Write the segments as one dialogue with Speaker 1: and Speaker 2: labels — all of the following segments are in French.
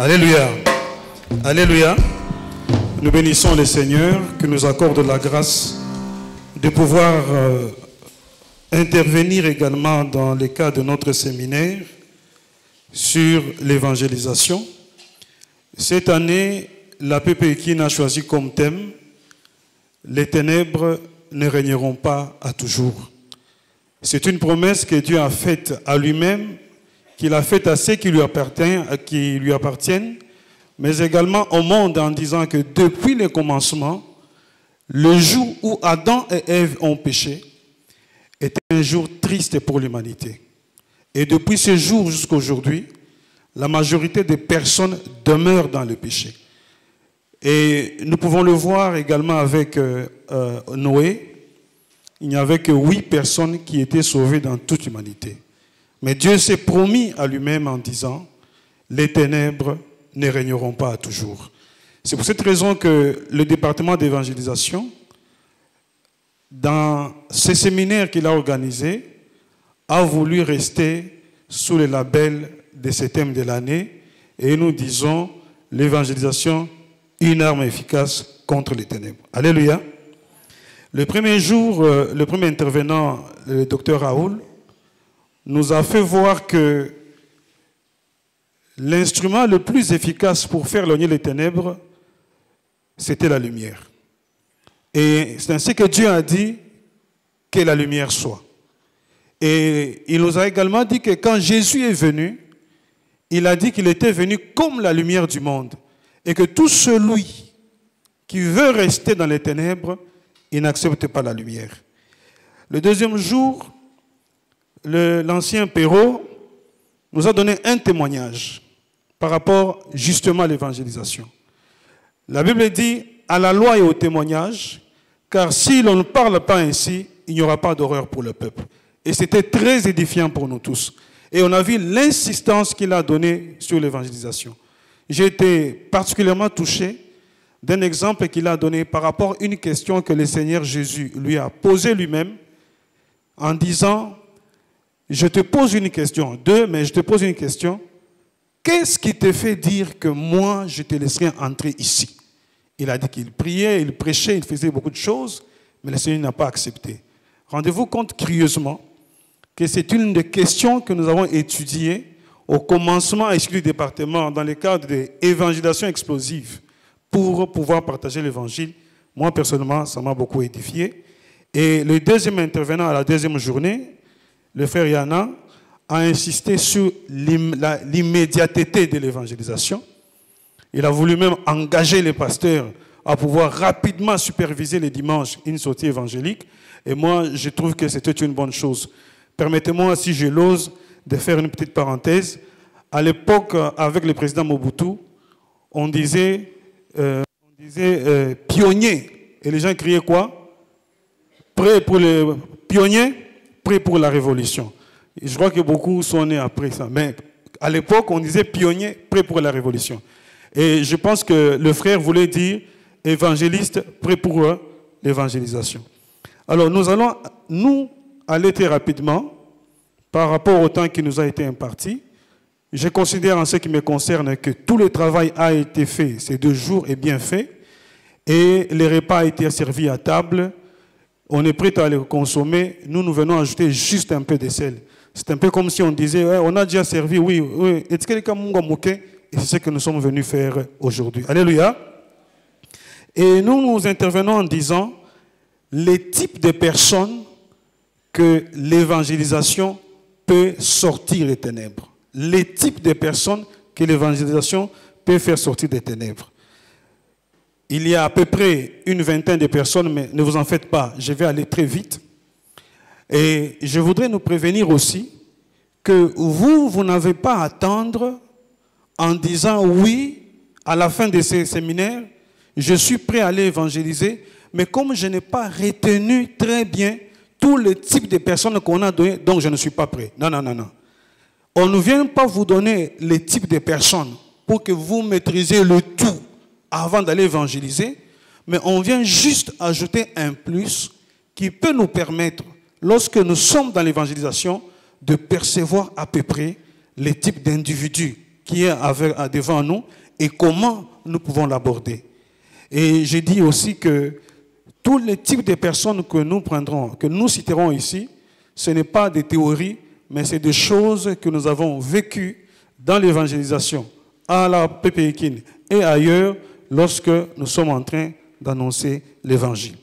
Speaker 1: Alléluia. Alléluia. Nous bénissons le Seigneur qui nous accorde la grâce de pouvoir intervenir également dans le cas de notre séminaire sur l'évangélisation. Cette année, la PPEKIN a choisi comme thème « Les ténèbres ne régneront pas à toujours ». C'est une promesse que Dieu a faite à lui-même, qu'il a faite à ceux qui lui appartiennent, mais également au monde en disant que depuis le commencement, le jour où Adam et Ève ont péché était un jour triste pour l'humanité. Et depuis ce jour jusqu'à aujourd'hui, la majorité des personnes demeurent dans le péché. Et nous pouvons le voir également avec Noé. Il n'y avait que 8 personnes qui étaient sauvées dans toute l'humanité. Mais Dieu s'est promis à lui-même en disant « Les ténèbres ne régneront pas à toujours ». C'est pour cette raison que le département d'évangélisation, dans ce séminaire qu'il a organisé, a voulu rester sous le label de ce thème de l'année. Et nous disons l'évangélisation, une arme efficace contre les ténèbres. Alléluia. Le premier jour, le premier intervenant, le docteur Raoul, nous a fait voir que l'instrument le plus efficace pour faire éloigner les ténèbres, c'était la lumière. Et c'est ainsi que Dieu a dit que la lumière soit. Et il nous a également dit que quand Jésus est venu, il a dit qu'il était venu comme la lumière du monde. Et que tout celui qui veut rester dans les ténèbres, il n'accepte pas la lumière. Le deuxième jour, l'ancien Perrault nous a donné un témoignage par rapport justement à l'évangélisation. La Bible dit à la loi et au témoignage, car si l'on ne parle pas ainsi, il n'y aura pas d'horreur pour le peuple. Et c'était très édifiant pour nous tous. Et on a vu l'insistance qu'il a donnée sur l'évangélisation. J'ai été particulièrement touché d'un exemple qu'il a donné par rapport à une question que le Seigneur Jésus lui a posée lui-même en disant « Je te pose une question. Mais je te pose une question. Qu'est-ce qui te fait dire que moi, je te laisserai entrer ici ?» Il a dit qu'il priait, il prêchait, il faisait beaucoup de choses, mais le Seigneur n'a pas accepté. Rendez-vous compte curieusement que c'est une des questions que nous avons étudiées au commencement du département dans le cadre de l'évangélisation explosive pour pouvoir partager l'évangile. Moi, personnellement, ça m'a beaucoup édifié. Et le deuxième intervenant à la deuxième journée, le frère Yana, a insisté sur l'immédiateté de l'évangélisation. Il a voulu même engager les pasteurs à pouvoir rapidement superviser les dimanches une sortie évangélique. Et moi, je trouve que c'était une bonne chose. Permettez-moi, si je l'ose, de faire une petite parenthèse. À l'époque, avec le président Mobutu, on disait pionnier. Et les gens criaient quoi? Prêt pour le pionnier, prêt pour la révolution. Et je crois que beaucoup sont nés après ça. Mais à l'époque, on disait pionnier, prêt pour la révolution. Et je pense que le frère voulait dire évangéliste, prêt pour l'évangélisation. Alors nous allons aller très rapidement par rapport au temps qui nous a été imparti. Je considère en ce qui me concerne que tout le travail a été fait ces 2 jours est bien fait et les repas a été servis à table. On est prêt à les consommer. Nous venons ajouter juste un peu de sel. C'est un peu comme si on disait on a déjà servi, oui. Et c'est ce que nous sommes venus faire aujourd'hui. Alléluia. Et nous intervenons en disant les types de personnes que l'évangélisation peut sortir des ténèbres. Les types de personnes que l'évangélisation peut faire sortir des ténèbres. Il y a à peu près une vingtaine de personnes, mais ne vous en faites pas, je vais aller très vite. Et je voudrais nous prévenir aussi que vous n'avez pas à attendre en disant oui, à la fin de ces séminaires, je suis prêt à aller évangéliser, mais comme je n'ai pas retenu très bien tous les types de personnes qu'on a donné, donc je ne suis pas prêt. Non, non, non, non. On ne vient pas vous donner les types de personnes pour que vous maîtrisiez le tout avant d'aller évangéliser, mais on vient juste ajouter un plus qui peut nous permettre, lorsque nous sommes dans l'évangélisation, de percevoir à peu près les types d'individus qui est devant nous et comment nous pouvons l'aborder. Et j'ai dit aussi que tous les types de personnes que nous prendrons, que nous citerons ici, ce n'est pas des théories, mais c'est des choses que nous avons vécues dans l'évangélisation, à la PPIKIN et ailleurs, lorsque nous sommes en train d'annoncer l'évangile.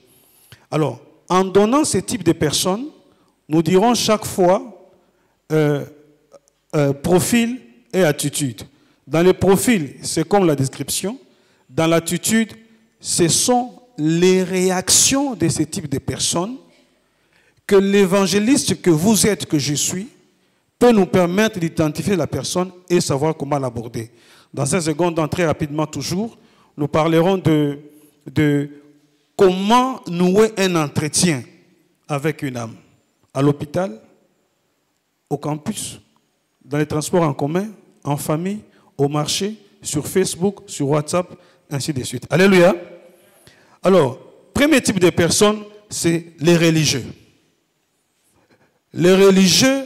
Speaker 1: Alors, en donnant ce type de personnes, nous dirons chaque fois profil et attitude. Dans le profil, c'est comme la description. Dans l'attitude, ce sont les réactions de ce type de personnes que l'évangéliste que vous êtes, que je suis, peut nous permettre d'identifier la personne et savoir comment l'aborder. Dans cette seconde, très rapidement toujours, nous parlerons de comment nouer un entretien avec une âme. À l'hôpital, au campus, dans les transports en commun, en famille, au marché, sur Facebook, sur WhatsApp, ainsi de suite. Alléluia. Alors, premier type de personnes, c'est les religieux. Les religieux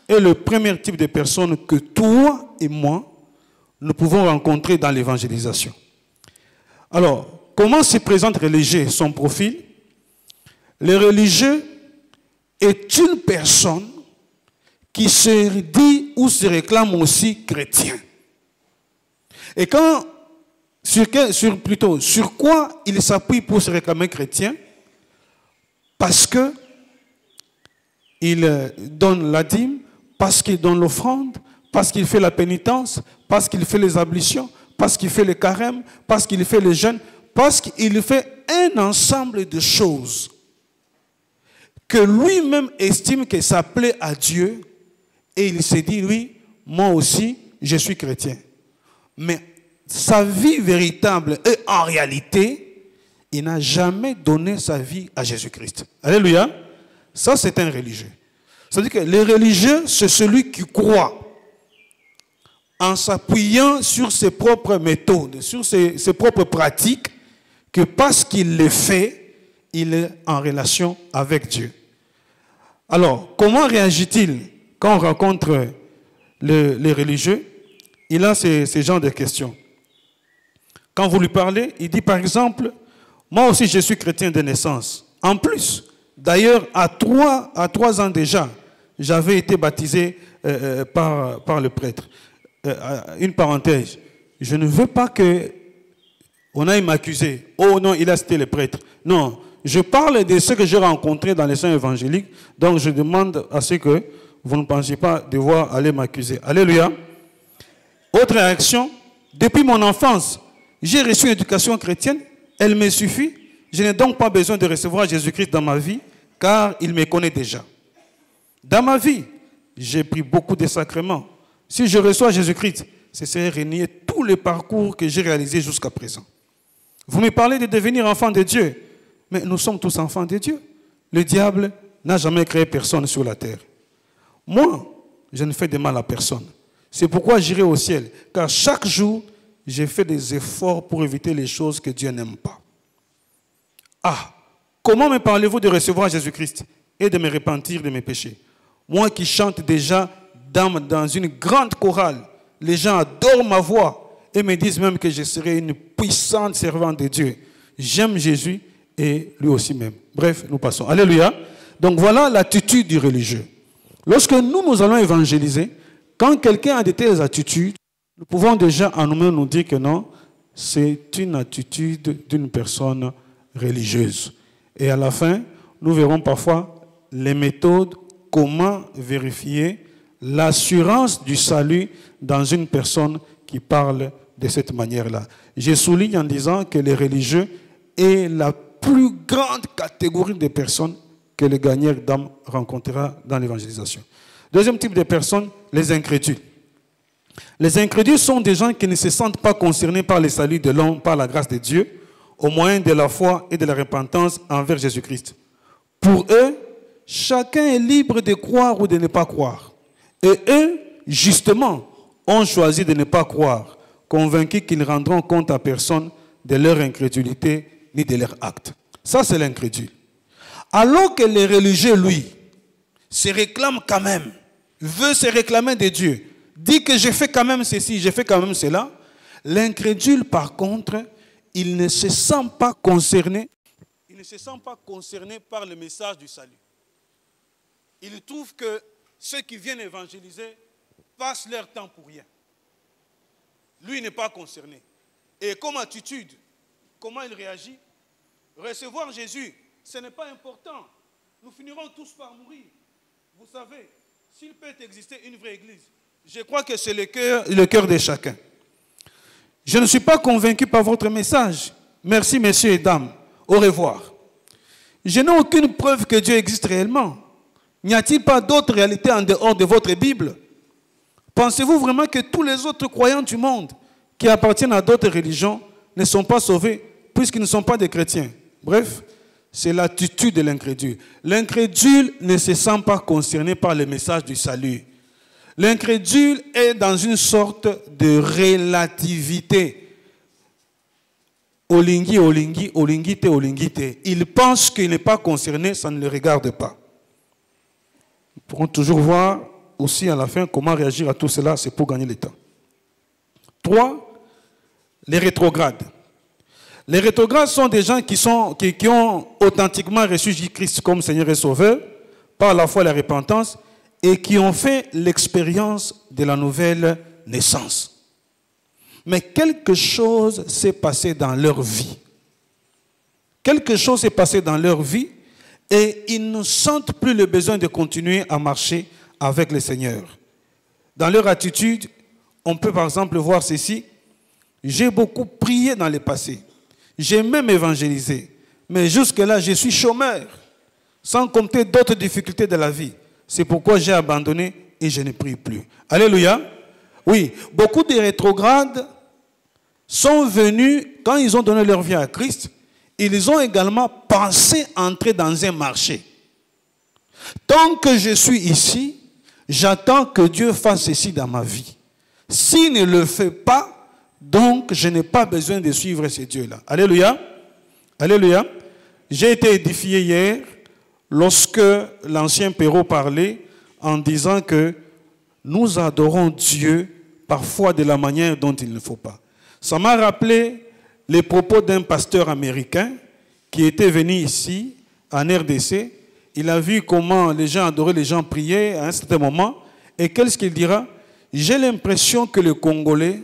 Speaker 1: est le premier type de personnes que toi et moi, nous pouvons rencontrer dans l'évangélisation. Alors, comment se présente religieux, son profil? Le religieux est une personne qui se dit ou se réclame aussi chrétien. Et quand, sur quoi il s'appuie pour se réclamer chrétien? Parce que il donne la dîme, parce qu'il donne l'offrande, parce qu'il fait la pénitence, parce qu'il fait les ablutions, parce qu'il fait les carêmes, parce qu'il fait les jeûnes, parce qu'il fait un ensemble de choses que lui-même estime que ça plaît à Dieu, et il se dit, oui, moi aussi, je suis chrétien. Mais sa vie véritable et en réalité, il n'a jamais donné sa vie à Jésus-Christ. Alléluia. Ça, c'est un religieux. C'est-à-dire que le religieux, c'est celui qui croit en s'appuyant sur ses propres méthodes, sur ses propres pratiques, que parce qu'il les fait, il est en relation avec Dieu. Alors, comment réagit-il quand on rencontre les religieux? Il a ces genres de questions. Quand vous lui parlez, il dit par exemple, moi aussi je suis chrétien de naissance. En plus, d'ailleurs, à 3 ans déjà, j'avais été baptisé par le prêtre. Une parenthèse, je ne veux pas qu'on aille m'accuser. Oh non, il a cité le prêtre. Non, je parle de ce que j'ai rencontré dans les saints évangéliques, donc je demande à ce que vous ne pensiez pas devoir aller m'accuser. Alléluia. Autre réaction, depuis mon enfance, j'ai reçu une éducation chrétienne, elle me suffit. Je n'ai donc pas besoin de recevoir Jésus-Christ dans ma vie, car il me connaît déjà. Dans ma vie, j'ai pris beaucoup de sacrements. Si je reçois Jésus-Christ, ce serait renier tout le parcours que j'ai réalisé jusqu'à présent. Vous me parlez de devenir enfant de Dieu, mais nous sommes tous enfants de Dieu. Le diable n'a jamais créé personne sur la terre. Moi, je ne fais de mal à personne. C'est pourquoi j'irai au ciel, car chaque jour, j'ai fait des efforts pour éviter les choses que Dieu n'aime pas. Ah, comment me parlez-vous de recevoir Jésus-Christ et de me repentir de mes péchés? Moi qui chante déjà dans une grande chorale, les gens adorent ma voix et me disent même que je serai une puissante servante de Dieu. J'aime Jésus et lui aussi même. Bref, nous passons. Alléluia. Donc voilà l'attitude du religieux. Lorsque nous allons évangéliser, quand quelqu'un a de telles attitudes, nous pouvons déjà en nous-mêmes nous dire que non, c'est une attitude d'une personne religieuse. Et à la fin, nous verrons parfois les méthodes, comment vérifier l'assurance du salut dans une personne qui parle de cette manière-là. Je souligne en disant que les religieux est la plus grande catégorie de personnes que le gagneur d'âme rencontrera dans l'évangélisation. Deuxième type de personnes, les incrédules. Les incrédules sont des gens qui ne se sentent pas concernés par le salut de l'homme, par la grâce de Dieu, au moyen de la foi et de la repentance envers Jésus-Christ. Pour eux, chacun est libre de croire ou de ne pas croire. Et eux, justement, ont choisi de ne pas croire, convaincus qu'ils ne rendront compte à personne de leur incrédulité ni de leur acte. Ça, c'est l'incrédule. Alors que les religieux, lui, se réclament quand même, veut se réclamer de Dieu, dit que j'ai fait quand même ceci, j'ai fait quand même cela. L'incrédule, par contre, il ne se sent pas concerné. Il ne se sent pas concerné par le message du salut. Il trouve que ceux qui viennent évangéliser passent leur temps pour rien. Lui n'est pas concerné. Et comme attitude, comment il réagit? Recevoir Jésus, ce n'est pas important. Nous finirons tous par mourir. Vous savez, s'il peut exister une vraie église, je crois que c'est le cœur de chacun. Je ne suis pas convaincu par votre message. Merci, messieurs et dames. Au revoir. Je n'ai aucune preuve que Dieu existe réellement. N'y a-t-il pas d'autres réalités en dehors de votre Bible? Pensez-vous vraiment que tous les autres croyants du monde qui appartiennent à d'autres religions ne sont pas sauvés puisqu'ils ne sont pas des chrétiens? Bref, c'est l'attitude de l'incrédule. L'incrédule ne se sent pas concerné par le message du salut. L'incrédule est dans une sorte de relativité. Olingi, olingi, olingite, olingite. Il pense qu'il n'est pas concerné, ça ne le regarde pas. Nous pourrons toujours voir aussi à la fin comment réagir à tout cela, c'est pour gagner le temps. 3. Les rétrogrades. Les rétrogrades sont des gens qui ont authentiquement reçu Jésus-Christ comme Seigneur et Sauveur par la foi et la repentance et qui ont fait l'expérience de la nouvelle naissance. Mais quelque chose s'est passé dans leur vie. Quelque chose s'est passé dans leur vie et ils ne sentent plus le besoin de continuer à marcher avec le Seigneur. Dans leur attitude, on peut par exemple voir ceci. J'ai beaucoup prié dans le passé. J'ai même évangélisé. Mais jusque-là, je suis chômeur, sans compter d'autres difficultés de la vie. C'est pourquoi j'ai abandonné et je ne prie plus. Alléluia. Oui, beaucoup de rétrogrades sont venus, quand ils ont donné leur vie à Christ, ils ont également pensé entrer dans un marché. Tant que je suis ici, j'attends que Dieu fasse ceci dans ma vie. S'il ne le fait pas, donc je n'ai pas besoin de suivre ce Dieu-là. Alléluia. Alléluia. J'ai été édifié hier lorsque l'ancien Perrault parlait en disant que nous adorons Dieu parfois de la manière dont il ne faut pas. Ça m'a rappelé les propos d'un pasteur américain qui était venu ici, en RDC. Il a vu comment les gens adoraient, les gens priaient à un certain moment. Et qu'est-ce qu'il dira? J'ai l'impression que les Congolais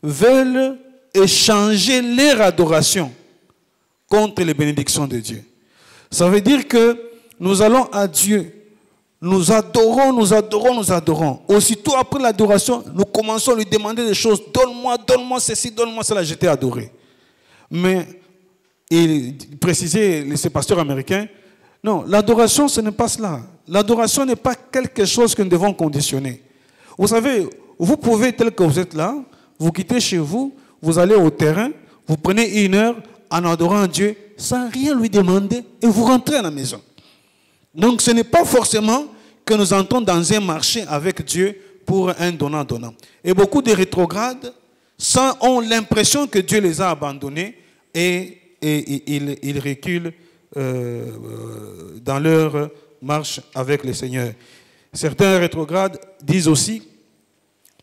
Speaker 1: veulent échanger leur adoration contre les bénédictions de Dieu. Ça veut dire que nous allons à Dieu. Nous adorons, nous adorons, nous adorons. Aussitôt après l'adoration, nous commençons à lui demander des choses. Donne-moi ceci, donne-moi cela, je t'ai adoré. Mais, il précisait, ce pasteur américain, non, l'adoration, ce n'est pas cela. L'adoration n'est pas quelque chose que nous devons conditionner. Vous savez, vous pouvez, tel que vous êtes là, vous quittez chez vous, vous allez au terrain, vous prenez 1 heure en adorant Dieu, sans rien lui demander, et vous rentrez à la maison. Donc ce n'est pas forcément que nous entrons dans un marché avec Dieu pour un donnant-donnant. Et beaucoup de rétrogrades ont l'impression que Dieu les a abandonnés et ils reculent dans leur marche avec le Seigneur. Certains rétrogrades disent aussi,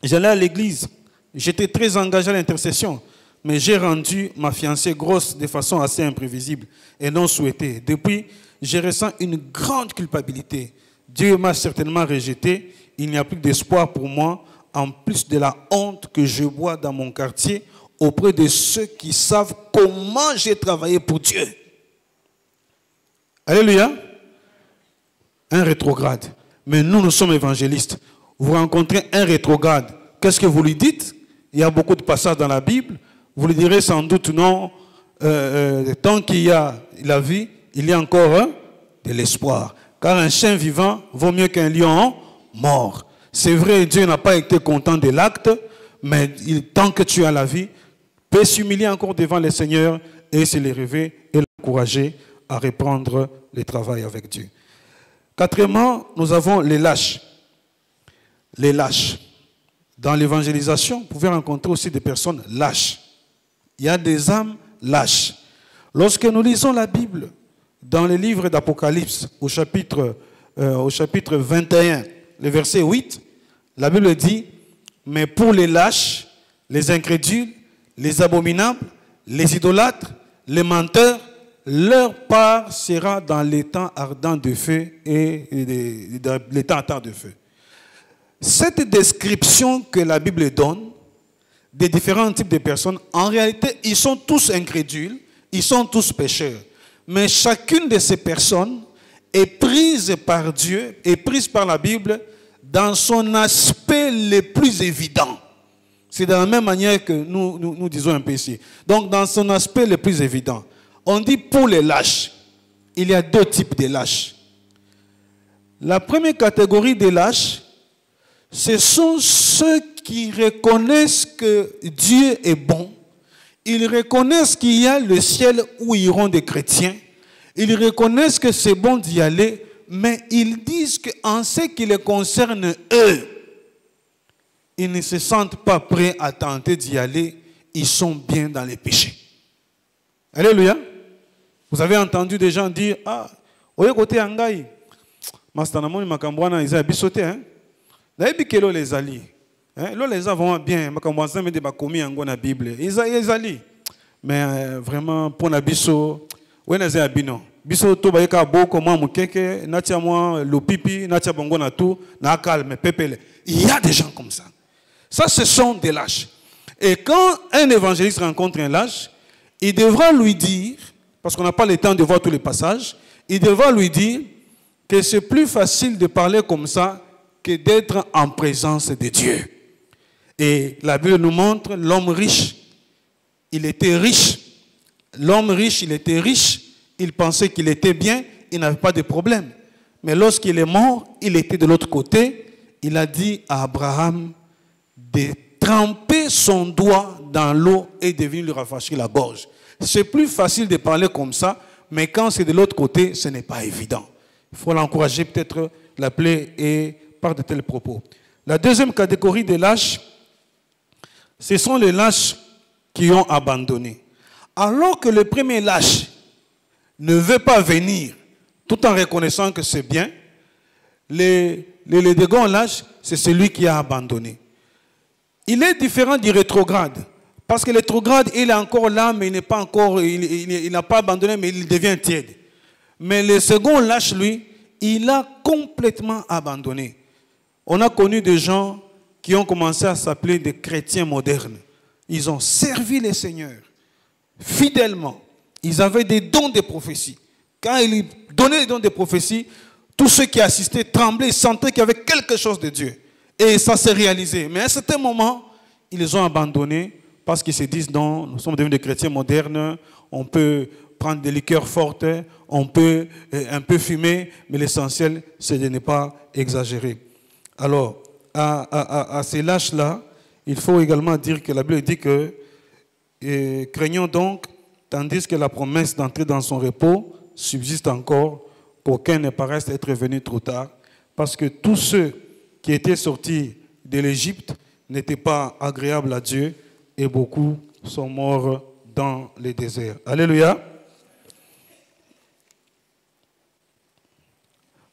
Speaker 1: j'allais à l'église, j'étais très engagé à l'intercession, mais j'ai rendu ma fiancée grosse de façon assez imprévisible et non souhaitée. Depuis, je ressens une grande culpabilité. Dieu m'a certainement rejeté. Il n'y a plus d'espoir pour moi, en plus de la honte que je bois dans mon quartier auprès de ceux qui savent comment j'ai travaillé pour Dieu. Alléluia. Un rétrograde. Mais nous sommes évangélistes. Vous rencontrez un rétrograde. Qu'est-ce que vous lui dites? Il y a beaucoup de passages dans la Bible. Vous lui direz sans doute non. Tant qu'il y a la vie, il y a encore de l'espoir. Car un chien vivant vaut mieux qu'un lion mort. C'est vrai, Dieu n'a pas été content de l'acte, mais tant que tu as la vie, peut s'humilier encore devant le Seigneur et se lever et l'encourager à reprendre le travail avec Dieu. Quatrièmement, nous avons les lâches. Les lâches. Dans l'évangélisation, vous pouvez rencontrer aussi des personnes lâches. Il y a des âmes lâches. Lorsque nous lisons la Bible, dans le livre d'Apocalypse, au chapitre 21, le verset 8, la Bible dit, Mais pour les lâches, les incrédules, les abominables, les idolâtres, les menteurs, leur part sera dans l'étang ardent de feu et dans l'étang ardent de feu. Cette description que la Bible donne des différents types de personnes, en réalité, ils sont tous incrédules, ils sont tous pécheurs. Mais chacune de ces personnes est prise par Dieu, est prise par la Bible dans son aspect le plus évident. C'est de la même manière que nous disons un peu ici. Donc, dans son aspect le plus évident. On dit pour les lâches, il y a deux types de lâches. La première catégorie des lâches, ce sont ceux qui reconnaissent que Dieu est bon. Ils reconnaissent qu'il y a le ciel où iront des chrétiens. Ils reconnaissent que c'est bon d'y aller, mais ils disent qu'en ce qui les concerne eux, ils ne se sentent pas prêts à tenter d'y aller. Ils sont bien dans les péchés. Alléluia. Vous avez entendu des gens dire, ah, oye côté angai, mastanamoni makambwana isa bisote, hein. D'ailleurs, que les alliés, là les avons bien, makambwana me de bakomi ango na Bible, ils alliés. Mais vraiment pour na biso, ouais na za bino. Biso to ba ka boko moi mukeke, natia moi le pipi, natia bongo na tout, na calme pepele. Il y a des gens comme ça. Ça, ce sont des lâches. Et quand un évangéliste rencontre un lâche, il devra lui dire, parce qu'on n'a pas le temps de voir tous les passages, il devra lui dire que c'est plus facile de parler comme ça que d'être en présence de Dieu. Et la Bible nous montre l'homme riche. Il était riche. L'homme riche, il était riche. Il pensait qu'il était bien. Il n'avait pas de problème. Mais lorsqu'il est mort, il était de l'autre côté. Il a dit à Abraham de tremper son doigt dans l'eau et de venir lui rafraîchir la gorge. C'est plus facile de parler comme ça, mais quand c'est de l'autre côté, ce n'est pas évident. Il faut l'encourager, peut-être l'appeler et par de tels propos. La deuxième catégorie des lâches, ce sont les lâches qui ont abandonné. Alors que le premier lâche ne veut pas venir, tout en reconnaissant que c'est bien, le second lâche, c'est celui qui a abandonné. Il est différent du rétrograde. Parce que le rétrograde, il est encore là, mais il n'est pas encore, il n'a pas abandonné, mais il devient tiède. Mais le second lâche, lui, il a complètement abandonné. On a connu des gens qui ont commencé à s'appeler des chrétiens modernes. Ils ont servi le Seigneur fidèlement. Ils avaient des dons de prophétie. Quand ils donnaient les dons de prophétie, tous ceux qui assistaient tremblaient, ils sentaient qu'il y avait quelque chose de Dieu. Et ça s'est réalisé. Mais à un certain moment, ils les ont abandonnés parce qu'ils se disent non, nous sommes devenus des chrétiens modernes, on peut prendre des liqueurs fortes, on peut un peu fumer, mais l'essentiel, c'est de ne pas exagérer. Alors, à ces lâches-là, il faut également dire que la Bible dit que craignons donc, tandis que la promesse d'entrer dans son repos subsiste encore, qu'aucun ne paraisse être venu trop tard, parce que tous ceux qui étaient sortis de l'Égypte n'étaient pas agréables à Dieu et beaucoup sont morts dans les déserts. Alléluia.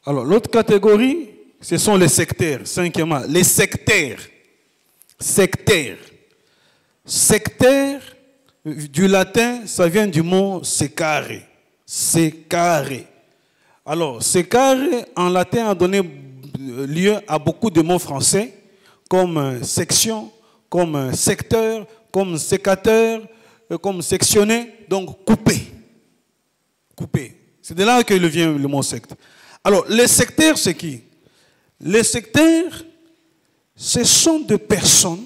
Speaker 1: Alors, l'autre catégorie, ce sont les sectaires. Cinquièmement, les sectaires. Sectaires. Sectaire, du latin, ça vient du mot secare. Secare. Alors, secare, en latin, a donné lieu à beaucoup de mots français, comme section, comme secteur, comme sécateur, comme sectionné, donc coupé. Coupé. C'est de là que vient le mot secte. Alors, les sectaires, c'est qui? Les sectaires, ce sont des personnes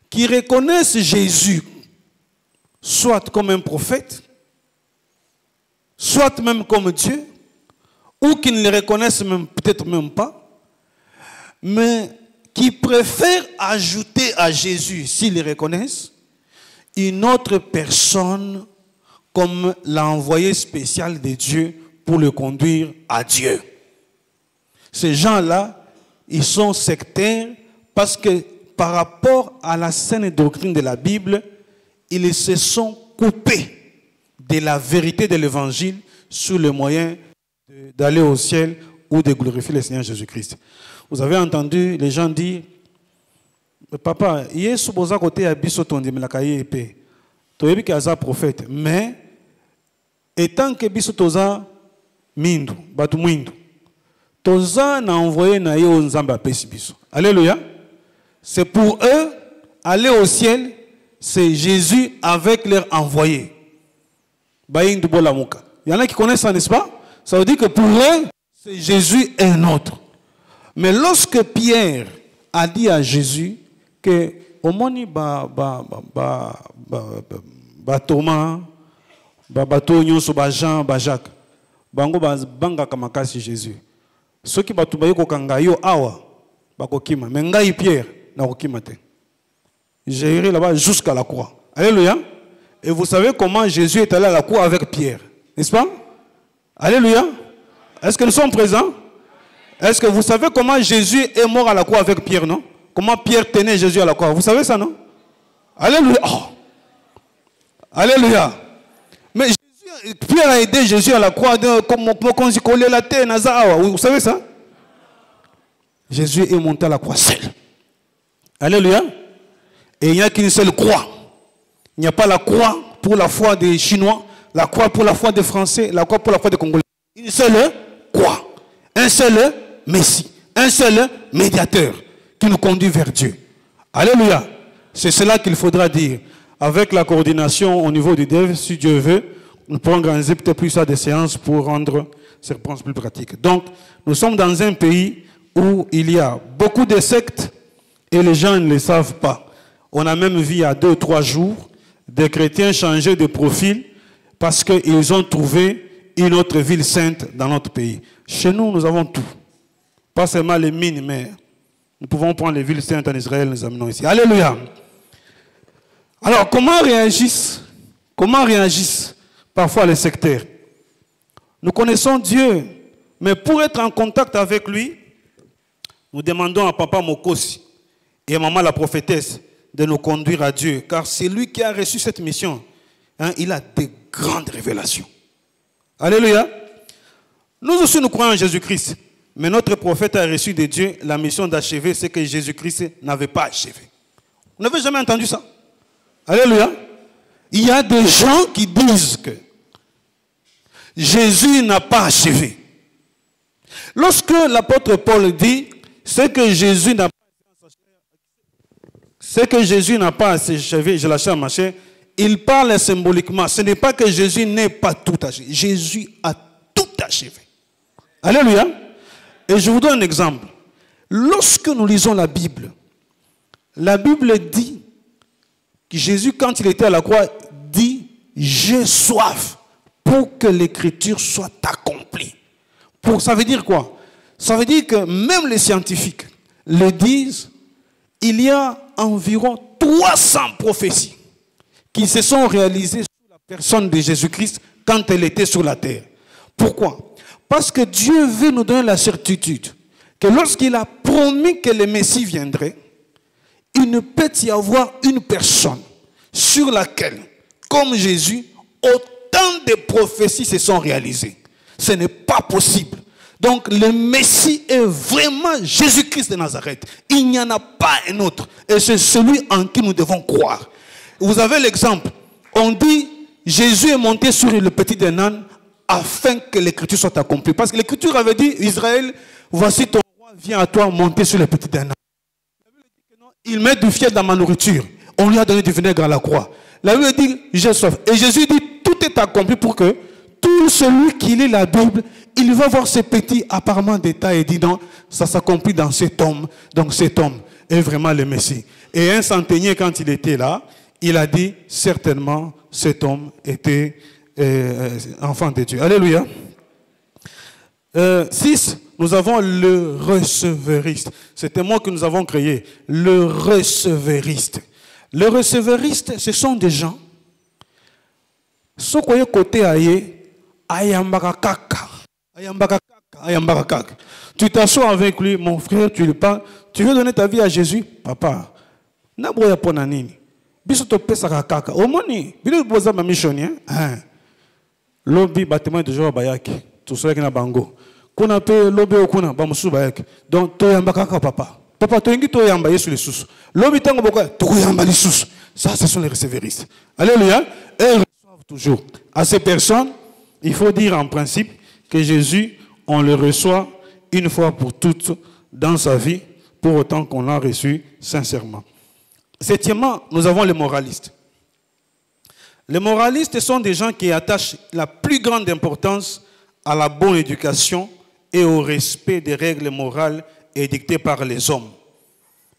Speaker 1: qui reconnaissent Jésus soit comme un prophète, soit même comme Dieu, ou qui ne le reconnaissent même peut-être même pas, mais qui préfèrent ajouter à Jésus, s'ils le reconnaissent, une autre personne comme l'envoyé spécial de Dieu pour le conduire à Dieu. Ces gens-là, ils sont sectaires parce que par rapport à la saine doctrine de la Bible, ils se sont coupés de la vérité de l'Évangile sous le moyen d'aller au ciel ou de glorifier le Seigneur Jésus-Christ. Vous avez entendu les gens dire Papa, Yesu boza côté à biso tondimelaka ye épée. Toyebi ki aza prophète, mais étant que biso toza mindu, batu mwindu, toza na envoyé na ye nzambe apesi biso. Alléluia. C'est pour eux aller au ciel, c'est Jésus avec leur envoyé. Il y en a qui connaissent ça, n'est-ce pas? Ça veut dire que pour eux, c'est Jésus et un autre. Mais lorsque Pierre a dit à Jésus que au moni Thomas, Batonio, Jean, Jacques, bango banga kamakasi Jésus. Ceux qui batubaye ko kangayo awa bakokima, mais ngai Pierre na kokima te. J'ai irai là-bas jusqu'à la croix. Alléluia. Et vous savez comment Jésus est allé à la croix avec Pierre, n'est-ce pas? Alléluia. Est-ce que nous sommes présents? Est-ce que vous savez comment Jésus est mort à la croix avec Pierre, non? Comment Pierre tenait Jésus à la croix? Vous savez ça, non? Alléluia. Oh. Alléluia. Mais Pierre a aidé Jésus à la croix comme on collait la terre. Vous savez ça? Jésus est monté à la croix seul. Alléluia. Et il n'y a qu'une seule croix. Il n'y a pas la croix pour la foi des Chinois, la croix pour la foi des Français, la croix pour la foi des Congolais. Une seule croix. Un seul Messie. Un seul médiateur qui nous conduit vers Dieu. Alléluia. C'est cela qu'il faudra dire. Avec la coordination au niveau du DEV, si Dieu veut, nous pourrons organiser peut-être plus ça des séances pour rendre ces réponses plus pratiques. Donc, nous sommes dans un pays où il y a beaucoup de sectes et les gens ne le savent pas. On a même vu il y a 2 ou 3 jours des chrétiens changer de profil parce qu'ils ont trouvé une autre ville sainte dans notre pays. Chez nous, nous avons tout. Pas seulement les mines, mais nous pouvons prendre les villes saintes en Israël, nous amenons ici. Alléluia. Alors, comment réagissent parfois les sectaires? Nous connaissons Dieu, mais pour être en contact avec lui, nous demandons à Papa Mokosi et à Maman la prophétesse de nous conduire à Dieu, car c'est lui qui a reçu cette mission. Hein, il a de grandes révélations. Alléluia. Nous aussi, nous croyons en Jésus-Christ, mais notre prophète a reçu de Dieu la mission d'achever ce que Jésus-Christ n'avait pas achevé. Vous n'avez jamais entendu ça? Alléluia. Il y a des gens qui disent que Jésus n'a pas achevé. Lorsque l'apôtre Paul dit ce que Jésus n'a pas achevé, je l'achève à ma chair, il parle symboliquement. Ce n'est pas que Jésus n'ait pas tout achevé. Jésus a tout achevé. Alléluia. Et je vous donne un exemple. Lorsque nous lisons la Bible dit que Jésus, quand il était à la croix, dit « J'ai soif pour que l'écriture soit accomplie ». Ça veut dire quoi? Ça veut dire que même les scientifiques le disent, il y a environ 300 prophéties qui se sont réalisées sur la personne de Jésus-Christ quand elle était sur la terre. Pourquoi? Parce que Dieu veut nous donner la certitude que lorsqu'il a promis que le Messie viendrait, il ne peut y avoir une personne sur laquelle, comme Jésus, autant de prophéties se sont réalisées. Ce n'est pas possible. Donc le Messie est vraiment Jésus-Christ de Nazareth. Il n'y en a pas un autre. Et c'est celui en qui nous devons croire. Vous avez l'exemple. On dit, Jésus est monté sur le petit âne afin que l'écriture soit accomplie. Parce que l'écriture avait dit, Israël, voici ton roi, viens à toi monter sur le petit âne. Il met du fiel dans ma nourriture. On lui a donné du vinaigre à la croix. La Bible dit, j'ai soif. Et Jésus dit, tout est accompli pour que tout celui qui lit la Bible, il va voir ce petit apparemment détail et dit non, ça s'accomplit dans cet homme. Donc cet homme est vraiment le Messie. Et un centenier, quand il était là, il a dit certainement cet homme était enfant de Dieu. Alléluia. 6, nous avons le receveuriste. C'est un mot que nous avons créé. Le receveuriste. Le receveuriste, ce sont des gens. Ce qu'on a côté aïe, ayambakaka. Tu t'assois avec lui, mon frère, tu lui parles. Tu veux donner ta vie à Jésus? Papa, naboya ponanini. Biso to pesa kaka. Omoni, biso boza ma missionnaire. Lobby bâtiment de jour bayaki. Tout cela qui na bango. Kuna pe lobby okuna ba musu bayaki. Donc to yambakaka papa. Papa, tu es embaillé sur les sous. L'homme est embaillé sur les sous. Ça, ce sont les receveuristes. Alléluia. Et ils reçoivent toujours. À ces personnes, il faut dire en principe que Jésus, on le reçoit une fois pour toutes dans sa vie, pour autant qu'on l'a reçu sincèrement. Septièmement, nous avons les moralistes. Les moralistes sont des gens qui attachent la plus grande importance à la bonne éducation et au respect des règles morales édictées par les hommes.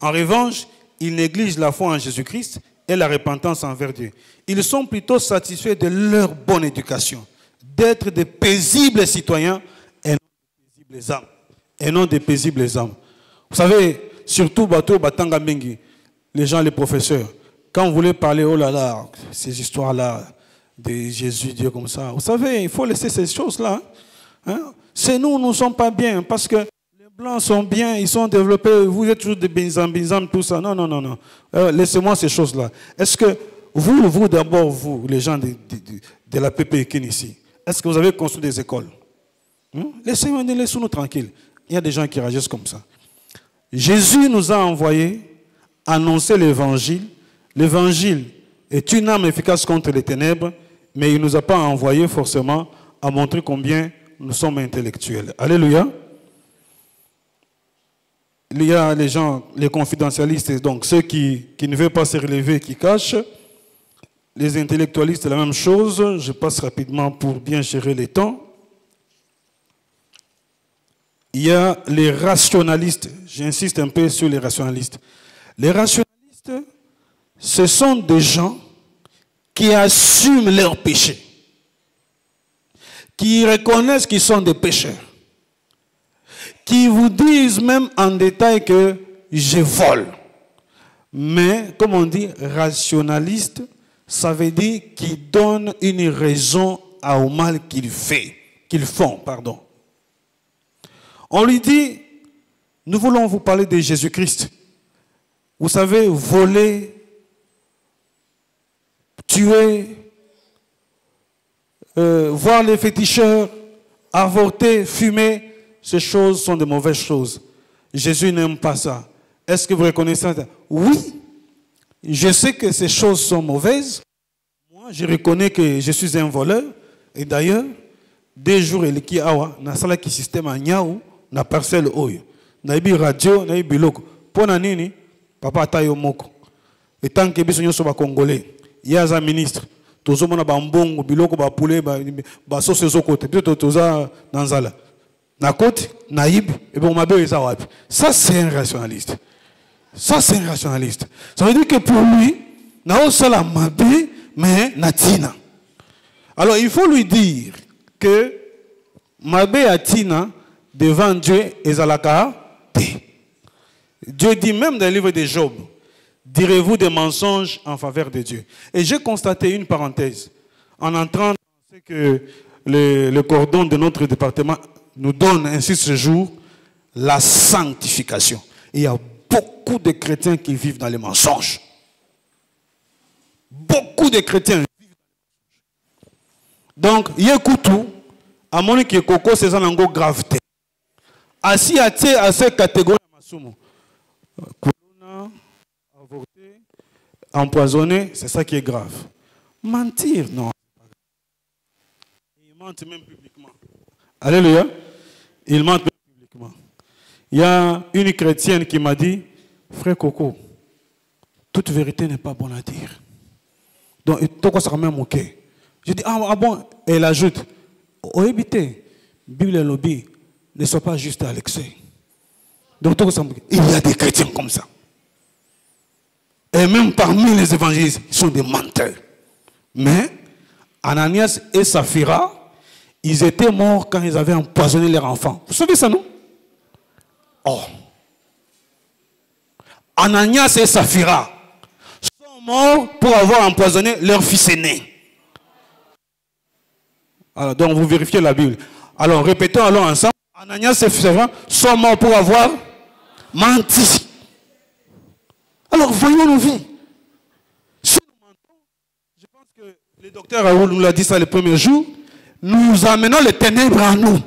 Speaker 1: En revanche, ils négligent la foi en Jésus-Christ et la repentance envers Dieu. Ils sont plutôt satisfaits de leur bonne éducation, d'être des paisibles citoyens et non des paisibles âmes. Et non des paisibles âmes. Vous savez, surtout Bato Batanga Mengi, les gens, les professeurs, quand vous voulez parler, oh là là, ces histoires-là de Jésus, Dieu comme ça, vous savez, il faut laisser ces choses-là. Hein? C'est nous ne sommes pas bien, parce que les Blancs sont bien, ils sont développés, vous êtes toujours des binzam, tout ça. Non, non, non, non. Laissez-moi ces choses-là. Est-ce que vous d'abord, vous, les gens de la PPK ici, est-ce que vous avez construit des écoles? Laissez-nous tranquilles. Il y a des gens qui réagissent comme ça. Jésus nous a envoyés annoncer l'évangile. L'évangile est une arme efficace contre les ténèbres, mais il ne nous a pas envoyés forcément à montrer combien nous sommes intellectuels. Alléluia. Il y a les gens, les confidentialistes, donc ceux qui ne veulent pas se relever, qui cachent. Les intellectualistes, c'est la même chose. Je passe rapidement pour bien gérer les temps. Il y a les rationalistes. J'insiste un peu sur les rationalistes. Les rationalistes, ce sont des gens qui assument leurs péchés, qui reconnaissent qu'ils sont des pécheurs, qui vous disent même en détail que je vole. Mais, comme on dit, rationaliste, ça veut dire qu'ils donnent une raison au mal qu'ils font. On lui dit, nous voulons vous parler de Jésus-Christ. Vous savez, voler, tuer, voir les féticheurs, avorter, fumer, ces choses sont de mauvaises choses. Jésus n'aime pas ça. Est-ce que vous reconnaissez ça? Oui, je sais que ces choses sont mauvaises. Moi, je reconnais que je suis un voleur. Et d'ailleurs, des jours, il y a un système à Niaou, na parcelle oyo. Na ibi radio, na ibi loko. Pona nini, papa tayo moko. Et tant que biso nyoso ba congolais, yaza ministre, tozo mona ba mbongo, biloko ba poulet, ba sauce zo côté. Biso toza nanzala. Na côté, naïb, et bon mabe eza wapi. Ça c'est un rationaliste. Ça c'est un rationaliste. Ça veut dire que pour lui, na osala mabe, mais natina. Alors il faut lui dire que mabe atina devant Dieu ezalaka te. Dieu dit même dans le livre de Job, direz-vous des mensonges en faveur de Dieu. Et j'ai constaté une parenthèse. En entrant dans ce que le cordon de notre département nous donne ainsi ce jour, la sanctification. Et il y a beaucoup de chrétiens qui vivent dans les mensonges. Beaucoup de chrétiens vivent dans les mensonges. Donc, Yekoutou, à mon avis, Koko, c'est un angle gravité. Assis à cette catégorie, avorter, empoisonner, c'est ça qui est grave. Mentir, non. Il ment même publiquement. Alléluia. Il ment même publiquement. Il y a une chrétienne qui m'a dit, frère Coco, toute vérité n'est pas bonne à dire. Donc, pourquoi ça m'a moqué? Je dis, ah bon? Et elle ajoute, au éviter, Bible et lobby, ne sois pas juste à l'excès. Donc, il y a des chrétiens comme ça. Et même parmi les évangélistes, ils sont des menteurs. Mais, Ananias et Saphira, ils étaient morts quand ils avaient empoisonné leurs enfants. Vous savez ça, non? Oh. Ananias et Saphira sont morts pour avoir empoisonné leur fils aîné. Alors, donc, vous vérifiez la Bible. Alors, répétons alors ensemble. Ananias et Saphira sont morts pour avoir menti. Alors, voyons nos vies. Si nous mentons, je pense que le docteur Raoul nous l'a dit ça le premier jour, nous amenons les ténèbres à nous.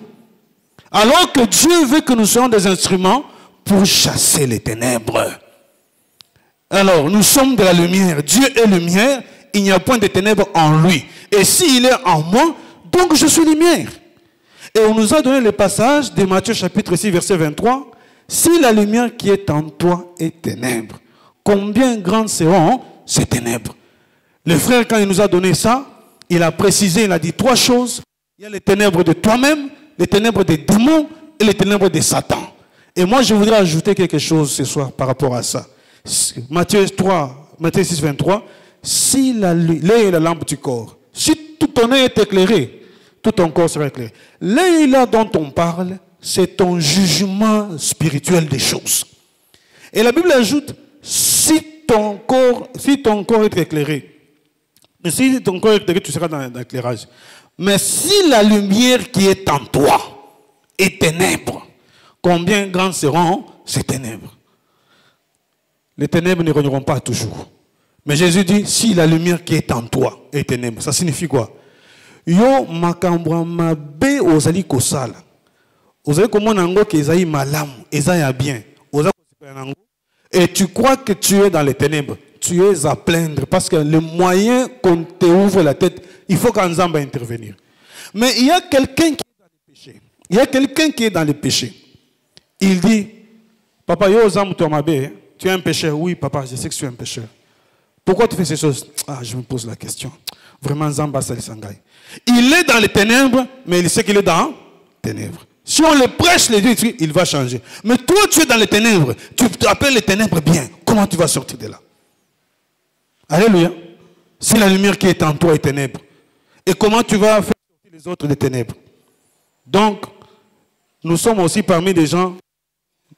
Speaker 1: Alors que Dieu veut que nous soyons des instruments pour chasser les ténèbres. Alors, nous sommes de la lumière. Dieu est lumière, il n'y a point de ténèbres en lui. Et s'il est en moi, donc je suis lumière. Et on nous a donné le passage de Matthieu chapitre 6, verset 23. Si la lumière qui est en toi est ténèbres, combien grandes seront ces ténèbres? Le frère, quand il nous a donné ça, il a précisé, il a dit trois choses. Il y a les ténèbres de toi-même, les ténèbres des démons et les ténèbres de Satan. Et moi, je voudrais ajouter quelque chose ce soir par rapport à ça. Matthieu 6, 23. Si l'œil est la lampe du corps, si tout ton œil est éclairé, tout ton corps sera éclairé. L'œil là dont on parle, c'est ton jugement spirituel des choses. Et la Bible ajoute, si ton corps est éclairé, si ton corps est éclairé, tu seras dans l'éclairage. Mais si la lumière qui est en toi est ténèbres, combien grandes seront ces ténèbres? Les ténèbres ne régneront pas toujours. Mais Jésus dit, si la lumière qui est en toi est ténèbres, ça signifie quoi? Yo makambwa mabe ozali kosala. Ozali komona ngo ke ezali malamu, ezali bien. Ozali kosepela nango. Et tu crois que tu es dans les ténèbres. Tu es à plaindre parce que le moyen qu'on te ouvre la tête, il faut qu'Anzamba va intervenir. Mais il y a quelqu'un qui est dans le péché. Il y a quelqu'un qui est dans le péché. Il dit, papa, yo ozam tomabe, tu es un pécheur. Oui, papa, je sais que tu es un pécheur. Pourquoi tu fais ces choses? Ah, je me pose la question. Vraiment, Zamba Salisangai. Il est dans les ténèbres, mais il sait qu'il est dans les ténèbres. Si on le prêche, les dieux, il va changer. Mais toi, tu es dans les ténèbres. Tu appelles les ténèbres bien. Comment tu vas sortir de là? Alléluia. Si la lumière qui est en toi est ténèbres. Et comment tu vas faire sortir les autres des ténèbres? Donc, nous sommes aussi parmi des gens,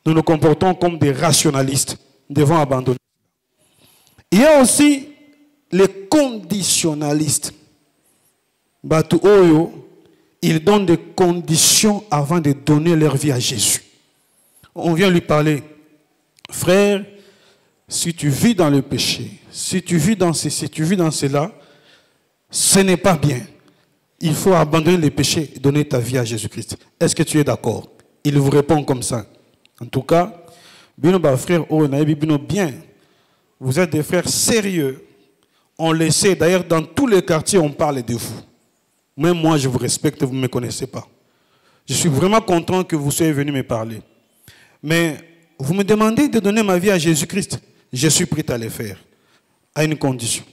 Speaker 1: nous nous comportons comme des rationalistes. Nous devons abandonner. Il y a aussi les conditionnalistes. Batu Oyo, ils donnent des conditions avant de donner leur vie à Jésus. On vient lui parler. Frère, si tu vis dans le péché, si tu vis dans ceci, si tu vis dans cela, ce n'est pas bien. Il faut abandonner le péché et donner ta vie à Jésus-Christ. Est-ce que tu es d'accord? Il vous répond comme ça. En tout cas, frère, bien. Vous êtes des frères sérieux. On le sait. D'ailleurs, dans tous les quartiers, on parle de vous. Même moi, je vous respecte, vous ne me connaissez pas. Je suis vraiment content que vous soyez venus me parler. Mais vous me demandez de donner ma vie à Jésus-Christ. Je suis prêt à le faire. À une condition.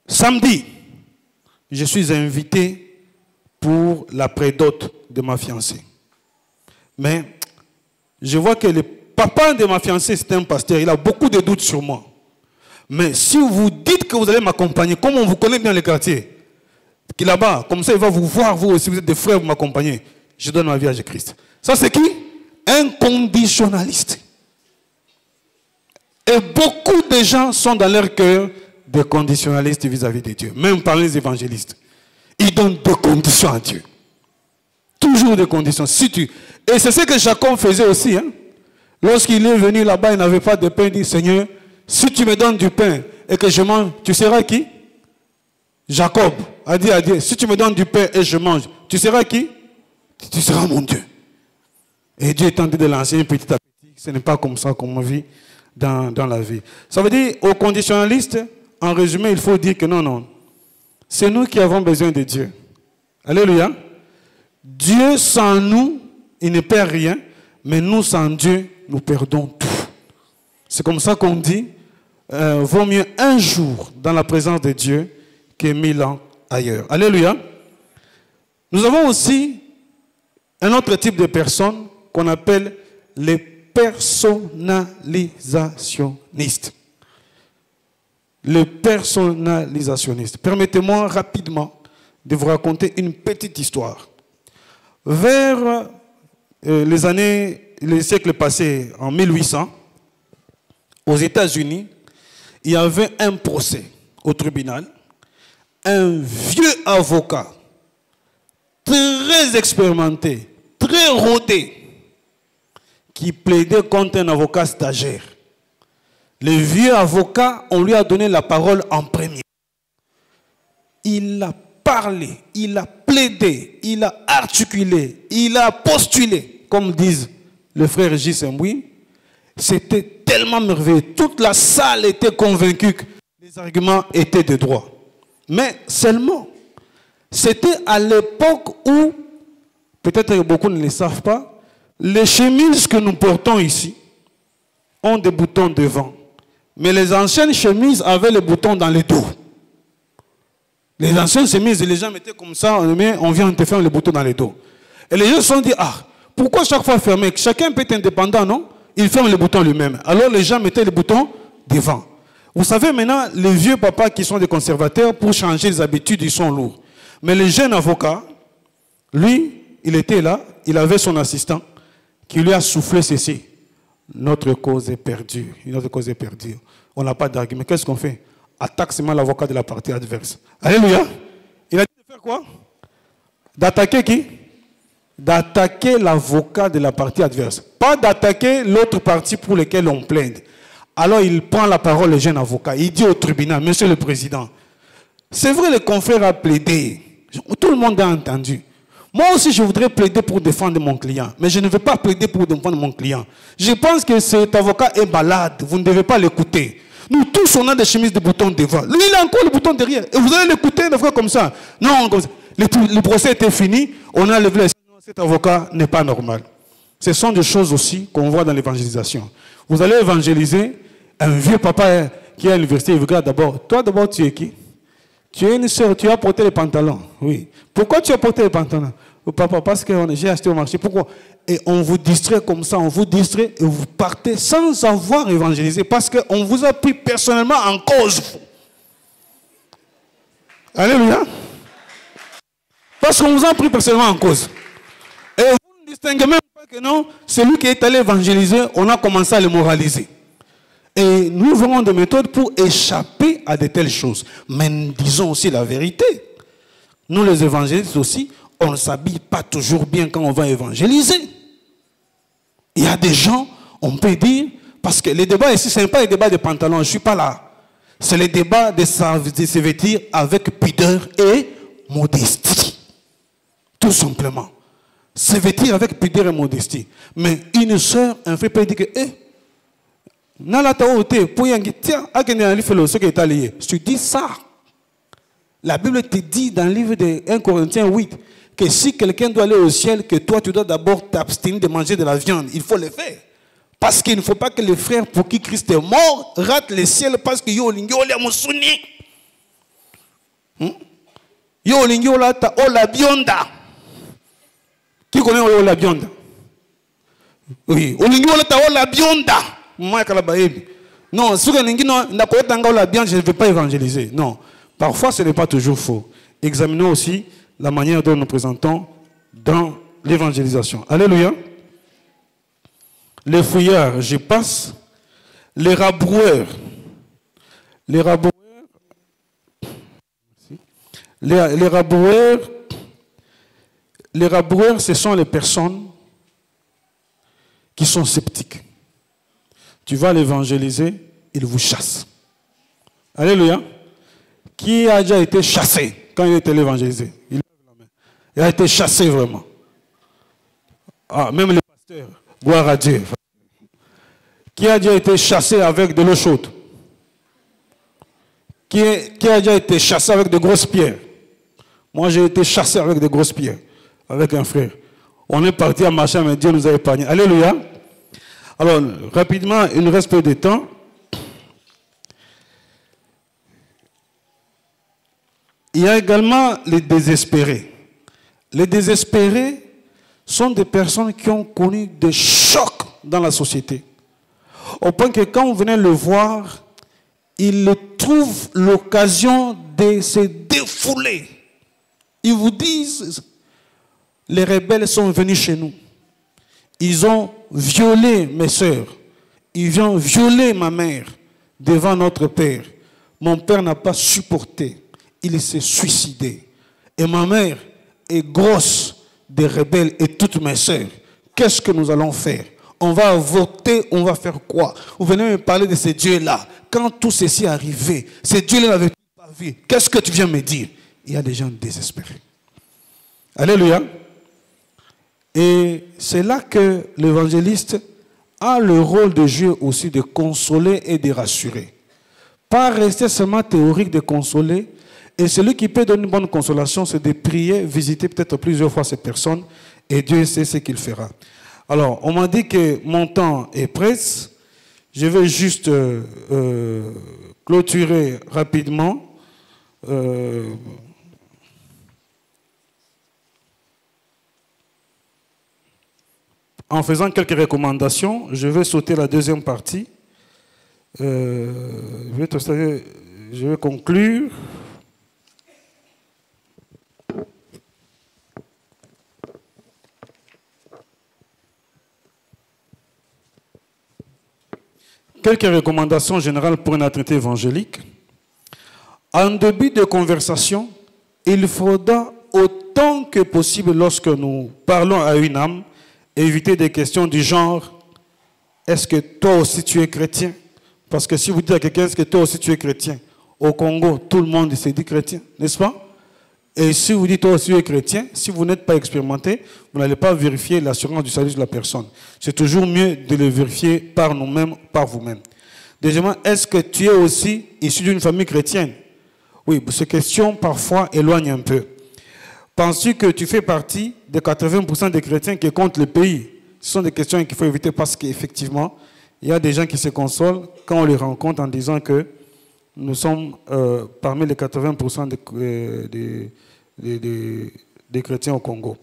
Speaker 1: Samedi, je suis invité pour la prédote de ma fiancée. Mais je vois que le papa de ma fiancée, c'est un pasteur. Il a beaucoup de doutes sur moi. Mais si vous dites que vous allez m'accompagner, comme on vous connaît bien les quartiers, qui là-bas, comme ça, il va vous voir, vous aussi, vous êtes des frères, vous m'accompagnez. Je donne ma vie à Jésus-Christ. Ça, c'est qui? Un conditionnaliste. Et beaucoup de gens sont dans leur cœur des conditionnalistes vis-à-vis de Dieu. Même parmi les évangélistes. Ils donnent des conditions à Dieu. Toujours des conditions. Si tu... Et c'est ce que Jacob faisait aussi. Hein? Lorsqu'il est venu là-bas, il n'avait pas de pain. Il dit, Seigneur, si tu me donnes du pain et que je mange, tu seras qui? Jacob a dit à Dieu, si tu me donnes du pain et je mange, tu seras qui? Tu seras mon Dieu. Et Dieu est tenté de l'enseigner petit à petit. Ce n'est pas comme ça qu'on vit dans la vie. Ça veut dire, aux conditionnalistes, en résumé, il faut dire que non. C'est nous qui avons besoin de Dieu. Alléluia. Dieu sans nous, il ne perd rien. Mais nous sans Dieu, nous perdons tout. C'est comme ça qu'on dit, vaut mieux un jour dans la présence de Dieu que 1000 ans ailleurs. Alléluia. Nous avons aussi un autre type de personnes qu'on appelle les personnalisationnistes. Les personnalisationnistes. Permettez-moi rapidement de vous raconter une petite histoire. Vers les siècles passés, en 1800, aux États-Unis, il y avait un procès au tribunal. Un vieux avocat, très expérimenté, très rodé, qui plaidait contre un avocat stagiaire. Le vieux avocat, on lui a donné la parole en premier. Il a parlé, il a plaidé, il a articulé, il a postulé, comme disent le frère J. Semboui, c'était tellement merveilleux. Toute la salle était convaincue que les arguments étaient de droit. Mais seulement, c'était à l'époque où, peut-être que beaucoup ne le savent pas, les chemises que nous portons ici ont des boutons devant. Mais les anciennes chemises avaient les boutons dans les dos. Les anciennes chemises, les gens mettaient comme ça, on vient te faire les boutons dans les dos. Et les gens se sont dit, ah, pourquoi chaque fois fermer? Chacun peut être indépendant, non? Il ferme les boutons lui-même. Alors les gens mettaient les boutons devant. Vous savez maintenant, les vieux papas qui sont des conservateurs, pour changer les habitudes, ils sont lourds. Mais le jeune avocat, lui, il était là, il avait son assistant qui lui a soufflé ceci. Notre cause est perdue. Notre cause est perdue. On n'a pas d'argument. Qu'est-ce qu'on fait? Attaque seulement l'avocat de la partie adverse. Alléluia. Il a dit de faire quoi? D'attaquer qui? D'attaquer l'avocat de la partie adverse. Pas d'attaquer l'autre partie pour laquelle on plaide. Alors il prend la parole, le jeune avocat. Il dit au tribunal, Monsieur le Président, c'est vrai, le confrère a plaidé. Tout le monde a entendu. Moi aussi, je voudrais plaider pour défendre mon client. Mais je ne veux pas plaider pour défendre mon client. Je pense que cet avocat est malade. Vous ne devez pas l'écouter. Nous tous, on a des chemises de boutons devant. Lui, il a encore le bouton derrière. Et vous allez l'écouter des fois comme ça. Non, comme ça. Le procès était fini. On a levé les... Non, cet avocat n'est pas normal. Ce sont des choses aussi qu'on voit dans l'évangélisation. Vous allez évangéliser un vieux papa qui est à l'université. Il vous regarde d'abord. Toi, d'abord, tu es qui? Tu es une soeur, tu as porté les pantalons. Oui. Pourquoi tu as porté les pantalons? Oh, papa, parce que j'ai acheté au marché. Pourquoi? Et on vous distrait comme ça, on vous distrait et vous partez sans avoir évangélisé parce qu'on vous a pris personnellement en cause. Alléluia. Parce qu'on vous a pris personnellement en cause. Et vous ne distinguez même pas que non, celui qui est allé évangéliser, on a commencé à le moraliser. Et nous avons des méthodes pour échapper à de telles choses. Mais disons aussi la vérité. Nous les évangélistes aussi, on ne s'habille pas toujours bien quand on va évangéliser. Il y a des gens, on peut dire, parce que les débats ici, ce n'est pas les débats de pantalons, je ne suis pas là. C'est les débats de se vêtir avec pudeur et modestie. Tout simplement. Se vêtir avec pudeur et modestie. Mais une soeur, un frère peut dire que, je te dis ça. La Bible te dit dans le livre de 1 Corinthiens 8 que si quelqu'un doit aller au ciel, que toi tu dois d'abord t'abstenir de manger de la viande. Il faut le faire. Parce qu'il ne faut pas que les frères pour qui Christ est mort ratent le ciel parce que yo lingi ole musuni. Yo lingi ola ta ola bionda. Qui connaît ola bionda? Oui, olingi ola ta ola bionda. Moi kalabaebi. Non, si lingi no ndakota ola bionda, je ne vais pas évangéliser. Non. Parfois, ce n'est pas toujours faux. Examinons aussi la manière dont nous présentons dans l'évangélisation. Alléluia. Les fouillards, je passe. Les rabroueurs. Les rabroueurs. Les rabroueurs. Les rabroueurs, ce sont les personnes qui sont sceptiques. Tu vas l'évangéliser, ils vous chassent. Alléluia. Qui a déjà été chassé quand il était évangélisé? Il a été chassé vraiment. Ah, même les pasteurs, gloire à Dieu. Qui a déjà été chassé avec de l'eau chaude? Qui a déjà été chassé avec de grosses pierres? Moi, j'ai été chassé avec de grosses pierres, avec un frère. On est parti à marcher, mais Dieu nous a épargnés. Alléluia. Alors, rapidement, il nous reste peu de temps. Il y a également les désespérés. Les désespérés sont des personnes qui ont connu des chocs dans la société. Au point que quand vous venez le voir, ils trouvent l'occasion de se défouler. Ils vous disent, les rebelles sont venus chez nous. Ils ont violé mes sœurs. Ils ont violé ma mère devant notre père. Mon père n'a pas supporté. Il s'est suicidé. Et ma mère est grosse des rebelles et toutes mes sœurs. Qu'est-ce que nous allons faire? On va voter, on va faire quoi? Vous venez me parler de ces dieux-là. Quand tout ceci est arrivé, ces dieux-là n'avaient pas vu. Qu'est-ce que tu viens me dire? Il y a des gens désespérés. Alléluia. Et c'est là que l'évangéliste a le rôle de jouer aussi de consoler et de rassurer. Pas rester seulement théorique de consoler. Et celui qui peut donner une bonne consolation, c'est de prier, visiter peut-être plusieurs fois ces personnes, et Dieu sait ce qu'il fera. Alors, on m'a dit que mon temps est presse. Je vais juste clôturer rapidement. En faisant quelques recommandations, je vais sauter la deuxième partie. Je vais conclure. Quelques recommandations générales pour une entretien évangélique. En début de conversation, il faudra autant que possible, lorsque nous parlons à une âme, éviter des questions du genre « Est-ce que toi aussi tu es chrétien ?» Parce que si vous dites à quelqu'un « Est-ce que toi aussi tu es chrétien ?» Au Congo, tout le monde se dit chrétien, n'est-ce pas? Et si vous dites toi aussi tu es chrétien, si vous n'êtes pas expérimenté, vous n'allez pas vérifier l'assurance du salut de la personne. C'est toujours mieux de le vérifier par nous-mêmes, par vous-même. Deuxièmement, est-ce que tu es aussi issu d'une famille chrétienne? Oui, ces questions parfois éloignent un peu. Penses-tu que tu fais partie des 80% des chrétiens qui comptent le pays? Ce sont des questions qu'il faut éviter parce qu'effectivement, il y a des gens qui se consolent quand on les rencontre en disant que nous sommes parmi les 80% des chrétiens au Congo.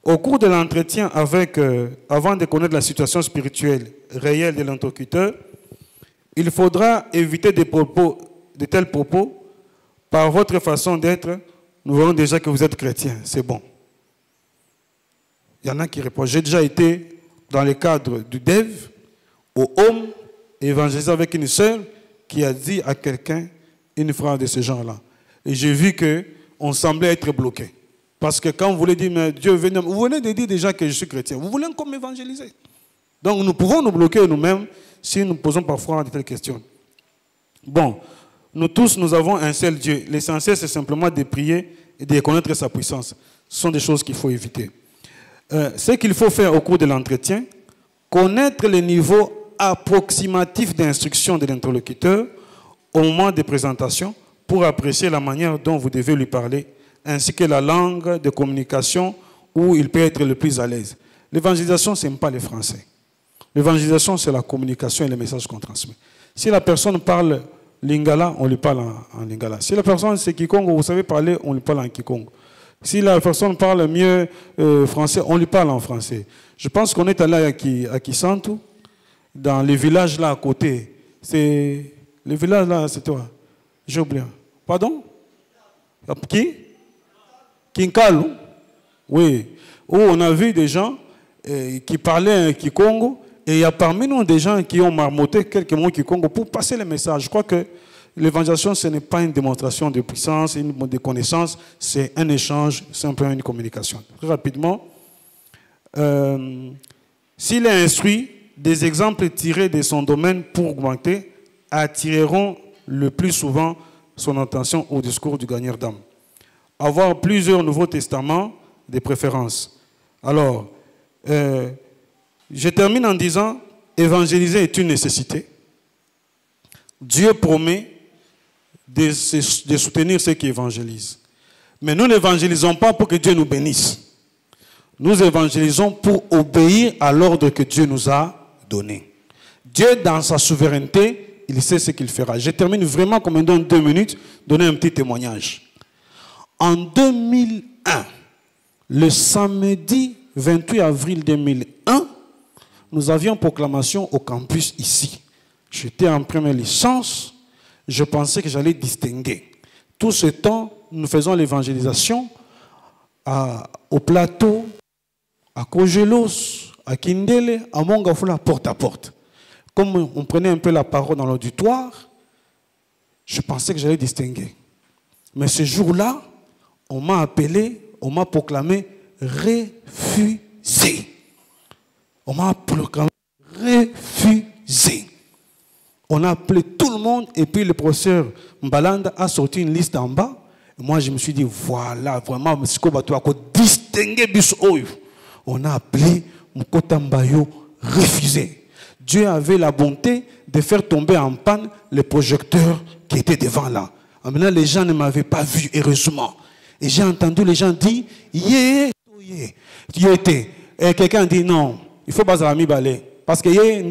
Speaker 1: Au cours de l'entretien, avant de connaître la situation spirituelle réelle de l'interlocuteur, il faudra éviter de tels propos. Par votre façon d'être, nous voyons déjà que vous êtes chrétien, c'est bon. Il y en a qui répondent. J'ai déjà été dans le cadre du DEV, au Home, évangéliser avec une sœur qui a dit à quelqu'un une phrase de ce genre-là. Et j'ai vu qu'on semblait être bloqué. Parce que quand vous voulez dire, mais Dieu venez, vous venez de dire déjà que je suis chrétien. Vous voulez encore m'évangéliser. Donc nous pouvons nous bloquer nous-mêmes si nous posons parfois de telles questions. Bon, nous tous, nous avons un seul Dieu. L'essentiel, c'est simplement de prier et de connaître sa puissance. Ce sont des choses qu'il faut éviter. Ce qu'il faut faire au cours de l'entretien, connaître le niveau approximatif d'instruction de l'interlocuteur au moment des présentations pour apprécier la manière dont vous devez lui parler, ainsi que la langue de communication où il peut être le plus à l'aise. L'évangélisation, ce n'est pas le français. L'évangélisation, c'est la communication et les messages qu'on transmet. Si la personne parle lingala, on lui parle en lingala. Si la personne c'est Kikongo, vous savez parler, on lui parle en Kikongo. Si la personne parle mieux français, on lui parle en français. Je pense qu'on est allé à Kisantu, dans les villages là à côté. C'est le village là, c'est toi. J'ai oublié. Pardon? Qui? Kinkalu. Oui. Où on a vu des gens qui parlaient Kikongo. Et il y a parmi nous des gens qui ont marmotté quelques mots Kikongo pour passer le message. Je crois que l'évangélisation, ce n'est pas une démonstration de puissance, de connaissance, c'est un échange, simplement une communication. Très rapidement, s'il est instruit, des exemples tirés de son domaine pour augmenter attireront le plus souvent son attention au discours du gagneur d'âme. Avoir plusieurs Nouveaux Testaments, des préférences. Alors, je termine en disant, évangéliser est une nécessité. Dieu promet de soutenir ceux qui évangélisent. Mais nous n'évangélisons pas pour que Dieu nous bénisse. Nous évangélisons pour obéir à l'ordre que Dieu nous a donné. Dieu, dans sa souveraineté, il sait ce qu'il fera. Je termine vraiment, comme on donne 2 minutes, donner un petit témoignage. En 2001, le samedi 28 avril 2001, nous avions proclamation au campus ici. J'étais en première licence, je pensais que j'allais distinguer. Tout ce temps, nous faisons l'évangélisation au plateau, à Kogelos, à Kindele, à Mongafula, porte à porte. Comme on prenait un peu la parole dans l'auditoire, je pensais que j'allais distinguer. Mais ce jour-là, on m'a appelé, on m'a proclamé refusé. On m'a proclamé refusé. On a appelé tout le monde et puis le professeur Mbalanda a sorti une liste en bas. Et moi, je me suis dit, voilà, vraiment, distinguer bis oyo. On a appelé Mkotambayo refusé. Dieu avait la bonté de faire tomber en panne les projecteurs qui étaient devant là. Maintenant, les gens ne m'avaient pas vu, heureusement. Et j'ai entendu les gens dire, yé, yé, yé. Et quelqu'un dit, non, il faut pas s'arrêter balai. Parce que yé,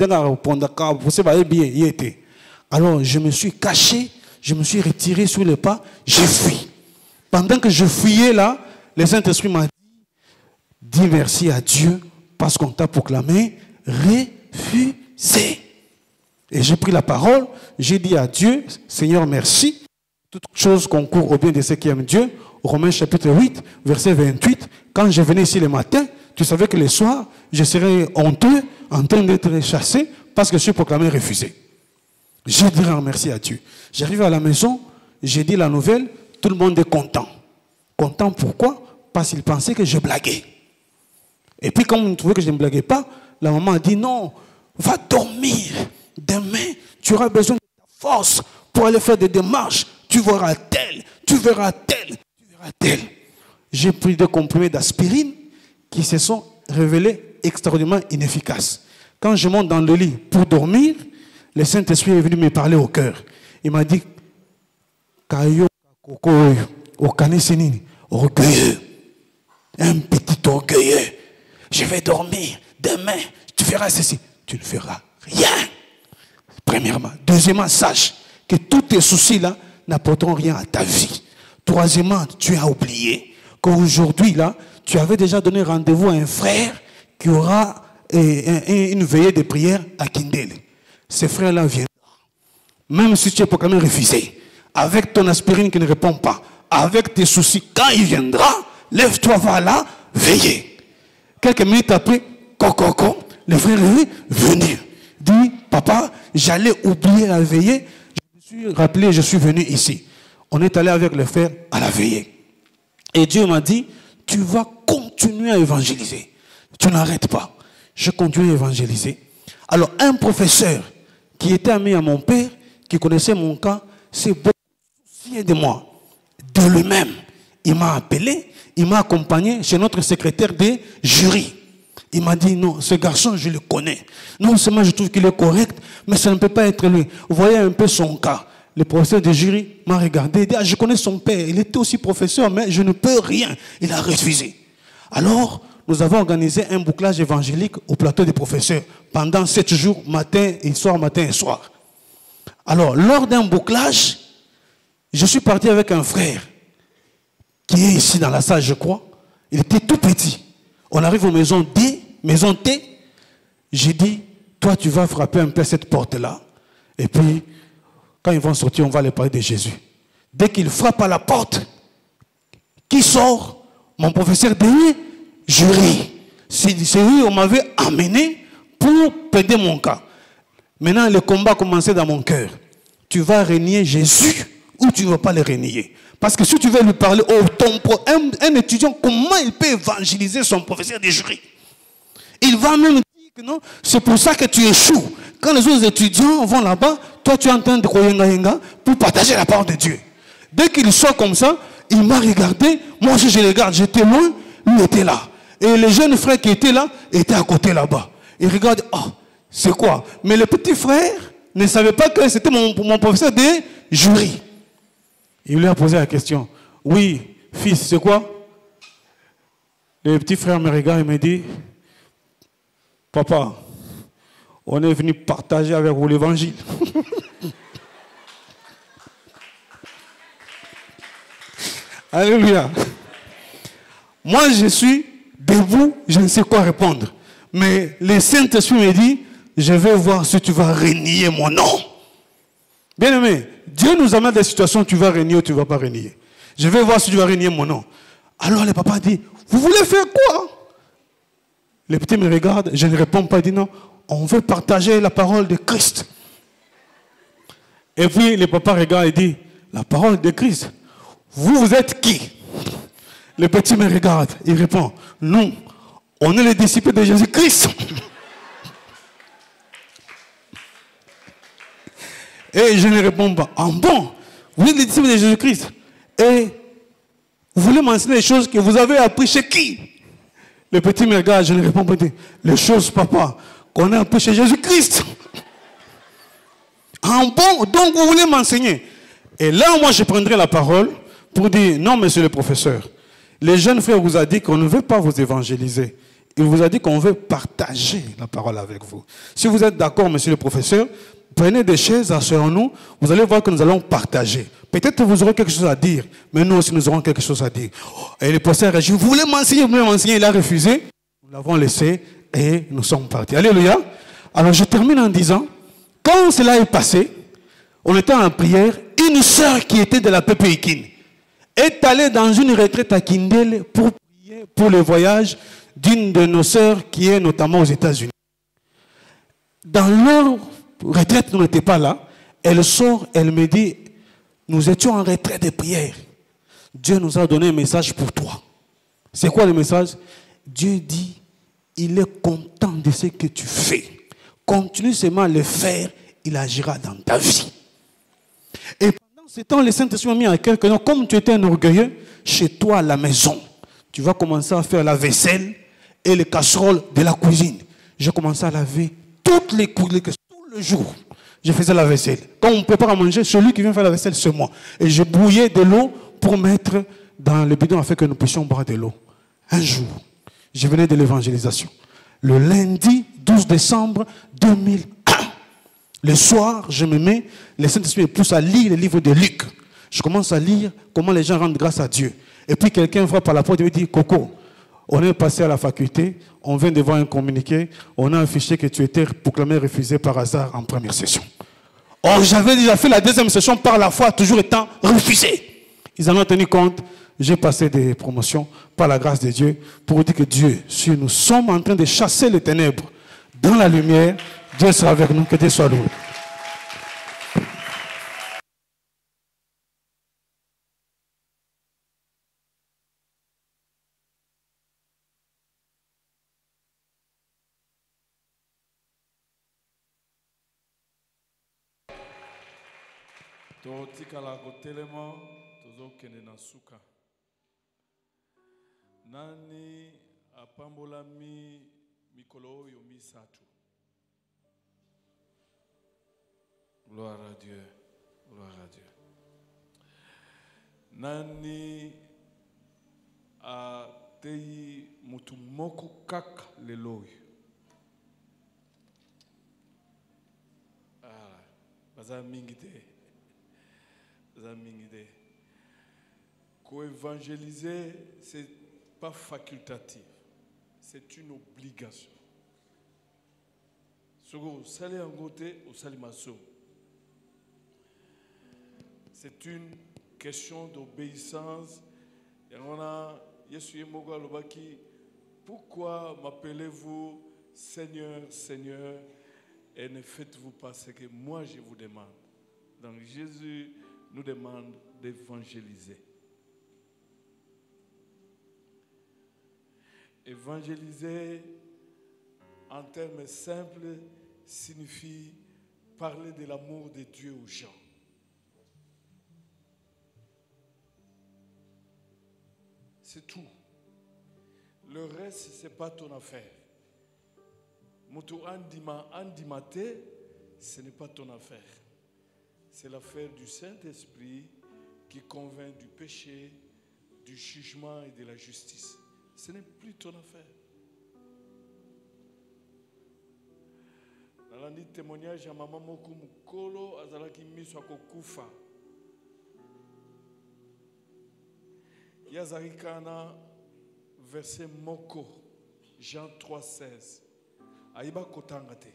Speaker 1: yé, alors, je me suis caché, je me suis retiré sur le pas, j'ai fui. Pendant que je fuyais là, le Saint-Esprit m'a dit, dis merci à Dieu parce qu'on t'a proclamé refusé. Et j'ai pris la parole, j'ai dit à Dieu, Seigneur, merci. Toute chose concourt au bien de ceux qui aiment Dieu. Romains chapitre 8, verset 28. Quand je venais ici le matin, tu savais que le soir, je serais honteux, en train d'être chassé, parce que je suis proclamé refusé. J'ai dit merci à Dieu. J'arrive à la maison, j'ai dit la nouvelle, tout le monde est content. Content pourquoi? Parce qu'il pensait que je blaguais. Et puis quand on trouvait que je ne blaguais pas, la maman a dit non, va dormir. Demain, tu auras besoin de ta force pour aller faire des démarches. Tu verras tel, tu verras tel, tu verras tel. J'ai pris des comprimés d'aspirine qui se sont révélés extraordinairement inefficaces. Quand je monte dans le lit pour dormir, le Saint-Esprit est venu me parler au cœur. Il m'a dit, Kayo Koko, Okanesenini, orgueilleux, un petit orgueilleux. Je vais dormir, demain, tu feras ceci. Tu ne feras rien. Premièrement. Deuxièmement, sache que tous tes soucis-là n'apporteront rien à ta vie. Troisièmement, tu as oublié qu'aujourd'hui, là, tu avais déjà donné rendez-vous à un frère qui aura une veillée de prière à Kindele. Ce frère-là viendra. Même si tu es proclamé refusé, avec ton aspirine qui ne répond pas, avec tes soucis, quand il viendra, lève-toi, va là, veillez. Quelques minutes après, le frère est venu. Dit, papa, j'allais oublier la veillée. Je me suis rappelé, je suis venu ici. On est allé avec le frère à la veillée. Et Dieu m'a dit, tu vas continuer à évangéliser. Tu n'arrêtes pas. Je continue à évangéliser. Alors, un professeur qui était ami à mon père, qui connaissait mon cas, s'est beaucoup soucié de moi. De lui-même, il m'a appelé, il m'a accompagné chez notre secrétaire de jury. Il m'a dit, non, ce garçon, je le connais. Non seulement je trouve qu'il est correct, mais ça ne peut pas être lui. Vous voyez un peu son cas. Le professeur de jury m'a regardé et dit, ah, je connais son père, il était aussi professeur, mais je ne peux rien. Il a refusé. Alors, nous avons organisé un bouclage évangélique au plateau des professeurs pendant 7 jours, matin et soir. Alors, lors d'un bouclage, je suis parti avec un frère qui est ici dans la salle, je crois. Il était tout petit. On arrive aux maisons D, maison T. J'ai dit, toi, tu vas frapper un peu cette porte-là. Et puis, quand ils vont sortir, on va leur parler de Jésus. Dès qu'il frappe à la porte, qui sort? Mon professeur de jury. C'est lui on m'avait amené pour plaider mon cas. Maintenant, le combat a commencé dans mon cœur. Tu vas renier Jésus ou tu ne vas pas le renier? Parce que si tu veux lui parler, un étudiant, comment il peut évangéliser son professeur de jury? Il va même dire que non, c'est pour ça que tu échoues. Quand les autres étudiants vont là-bas, toi tu es en train de croire pour partager la parole de Dieu. Dès qu'il sort comme ça, il m'a regardé, moi aussi je le regarde, j'étais loin, lui était là. Et les jeunes frères qui étaient là, étaient à côté là-bas. Il regarde, oh, c'est quoi? Mais le petit frère ne savait pas que c'était mon professeur de jury. Il lui a posé la question. Oui, fils, c'est quoi? Le petit frère me regarde et me dit, papa, on est venu partager avec vous l'évangile. Alléluia. Moi, je suis debout, je ne sais quoi répondre. Mais le Saint-Esprit me dit, je vais voir si tu vas renier mon nom. Bien aimé, Dieu nous amène des situations où tu vas renier ou tu ne vas pas renier. Je vais voir si tu vas renier mon nom. Alors le papa dit, vous voulez faire quoi? Le petit me regarde, je ne réponds pas, il dit non, on veut partager la parole de Christ. Et puis le papa regarde et dit, la parole de Christ, vous êtes qui? Le petit me regarde, il répond, nous, on est les disciples de Jésus-Christ. Et je ne réponds pas. Ah bon, vous êtes les disciples de Jésus-Christ. Et vous voulez m'enseigner les choses que vous avez appris chez qui? Le petit me regarde, je ne réponds pas. Les choses, papa, qu'on a un peu chez Jésus-Christ. Ah bon, donc vous voulez m'enseigner? Et là, moi, je prendrai la parole pour dire, non, monsieur le professeur, les jeunes frères vous a dit qu'on ne veut pas vous évangéliser. Il vous a dit qu'on veut partager la parole avec vous. Si vous êtes d'accord, monsieur le professeur, prenez des chaises, asseyons-nous, vous allez voir que nous allons partager. Peut-être que vous aurez quelque chose à dire, mais nous aussi, nous aurons quelque chose à dire. Et le professeur a dit, vous voulez m'enseigner, il a refusé. Nous l'avons laissé et nous sommes partis. Alléluia. Alors, je termine en disant, quand cela est passé, on était en prière, une sœur qui était de la PPIKIN est allée dans une retraite à Kindel pour prier pour le voyage d'une de nos sœurs qui est notamment aux États-Unis. Dans leur retraite, nous n'étions pas là. Elle sort, elle me dit, nous étions en retraite de prière. Dieu nous a donné un message pour toi. C'est quoi le message? Dieu dit, il est content de ce que tu fais. Continue seulement à le faire, il agira dans ta vie. Et pendant ce temps, le Saint-Esprit m'a mis à cœur que non, comme tu étais un orgueilleux, chez toi à la maison, tu vas commencer à faire la vaisselle et les casseroles de la cuisine. J'ai commencé à laver toutes les couilles, tout le jour. Je faisais la vaisselle. Quand on prépare à manger, celui qui vient faire la vaisselle, c'est moi. Et je bouillais de l'eau pour mettre dans le bidon afin que nous puissions boire de l'eau. Un jour, je venais de l'évangélisation. Le lundi 12 décembre 2001. Le soir, je me mets, le Saint-Esprit me pousse à lire le livre de Luc. Je commence à lire comment les gens rendent grâce à Dieu. Et puis quelqu'un frappe à la porte et me dit, Coco, on est passé à la faculté, on vient de voir un communiqué, on a affiché que tu étais proclamé refusé par hasard en première session. Or, j'avais déjà fait la deuxième session par la foi, toujours étant refusé. Ils en ont tenu compte. J'ai passé des promotions par la grâce de Dieu pour dire que Dieu, si nous sommes en train de chasser les ténèbres dans la lumière, Dieu sera avec nous, que Dieu soit loué.
Speaker 2: Totikala kotelema tozokende na suka. Nani apambolami mikolo oyo misatu. Gloire à Dieu. Gloire à Dieu. Nani atei mutu moko kaka lelo oyo. Baza mingi te. Qu'évangéliser, ce n'est pas facultatif, c'est une obligation. C'est une question d'obéissance. Et on a pourquoi m'appelez-vous Seigneur, Seigneur, et ne faites-vous pas ce que moi je vous demande? Donc Jésus nous demande d'évangéliser. Évangéliser, en termes simples, signifie parler de l'amour de Dieu aux gens. C'est tout. Le reste, ce n'est pas ton affaire. Moto andimate, ce n'est pas ton affaire. C'est l'affaire du Saint-Esprit qui convainc du péché, du jugement et de la justice. Ce n'est plus ton affaire. Dans le témoignage à maman moko mukolo azalaki miso akokufa. Yazarikana verset moko Jean 3,16. Aïba kotangate.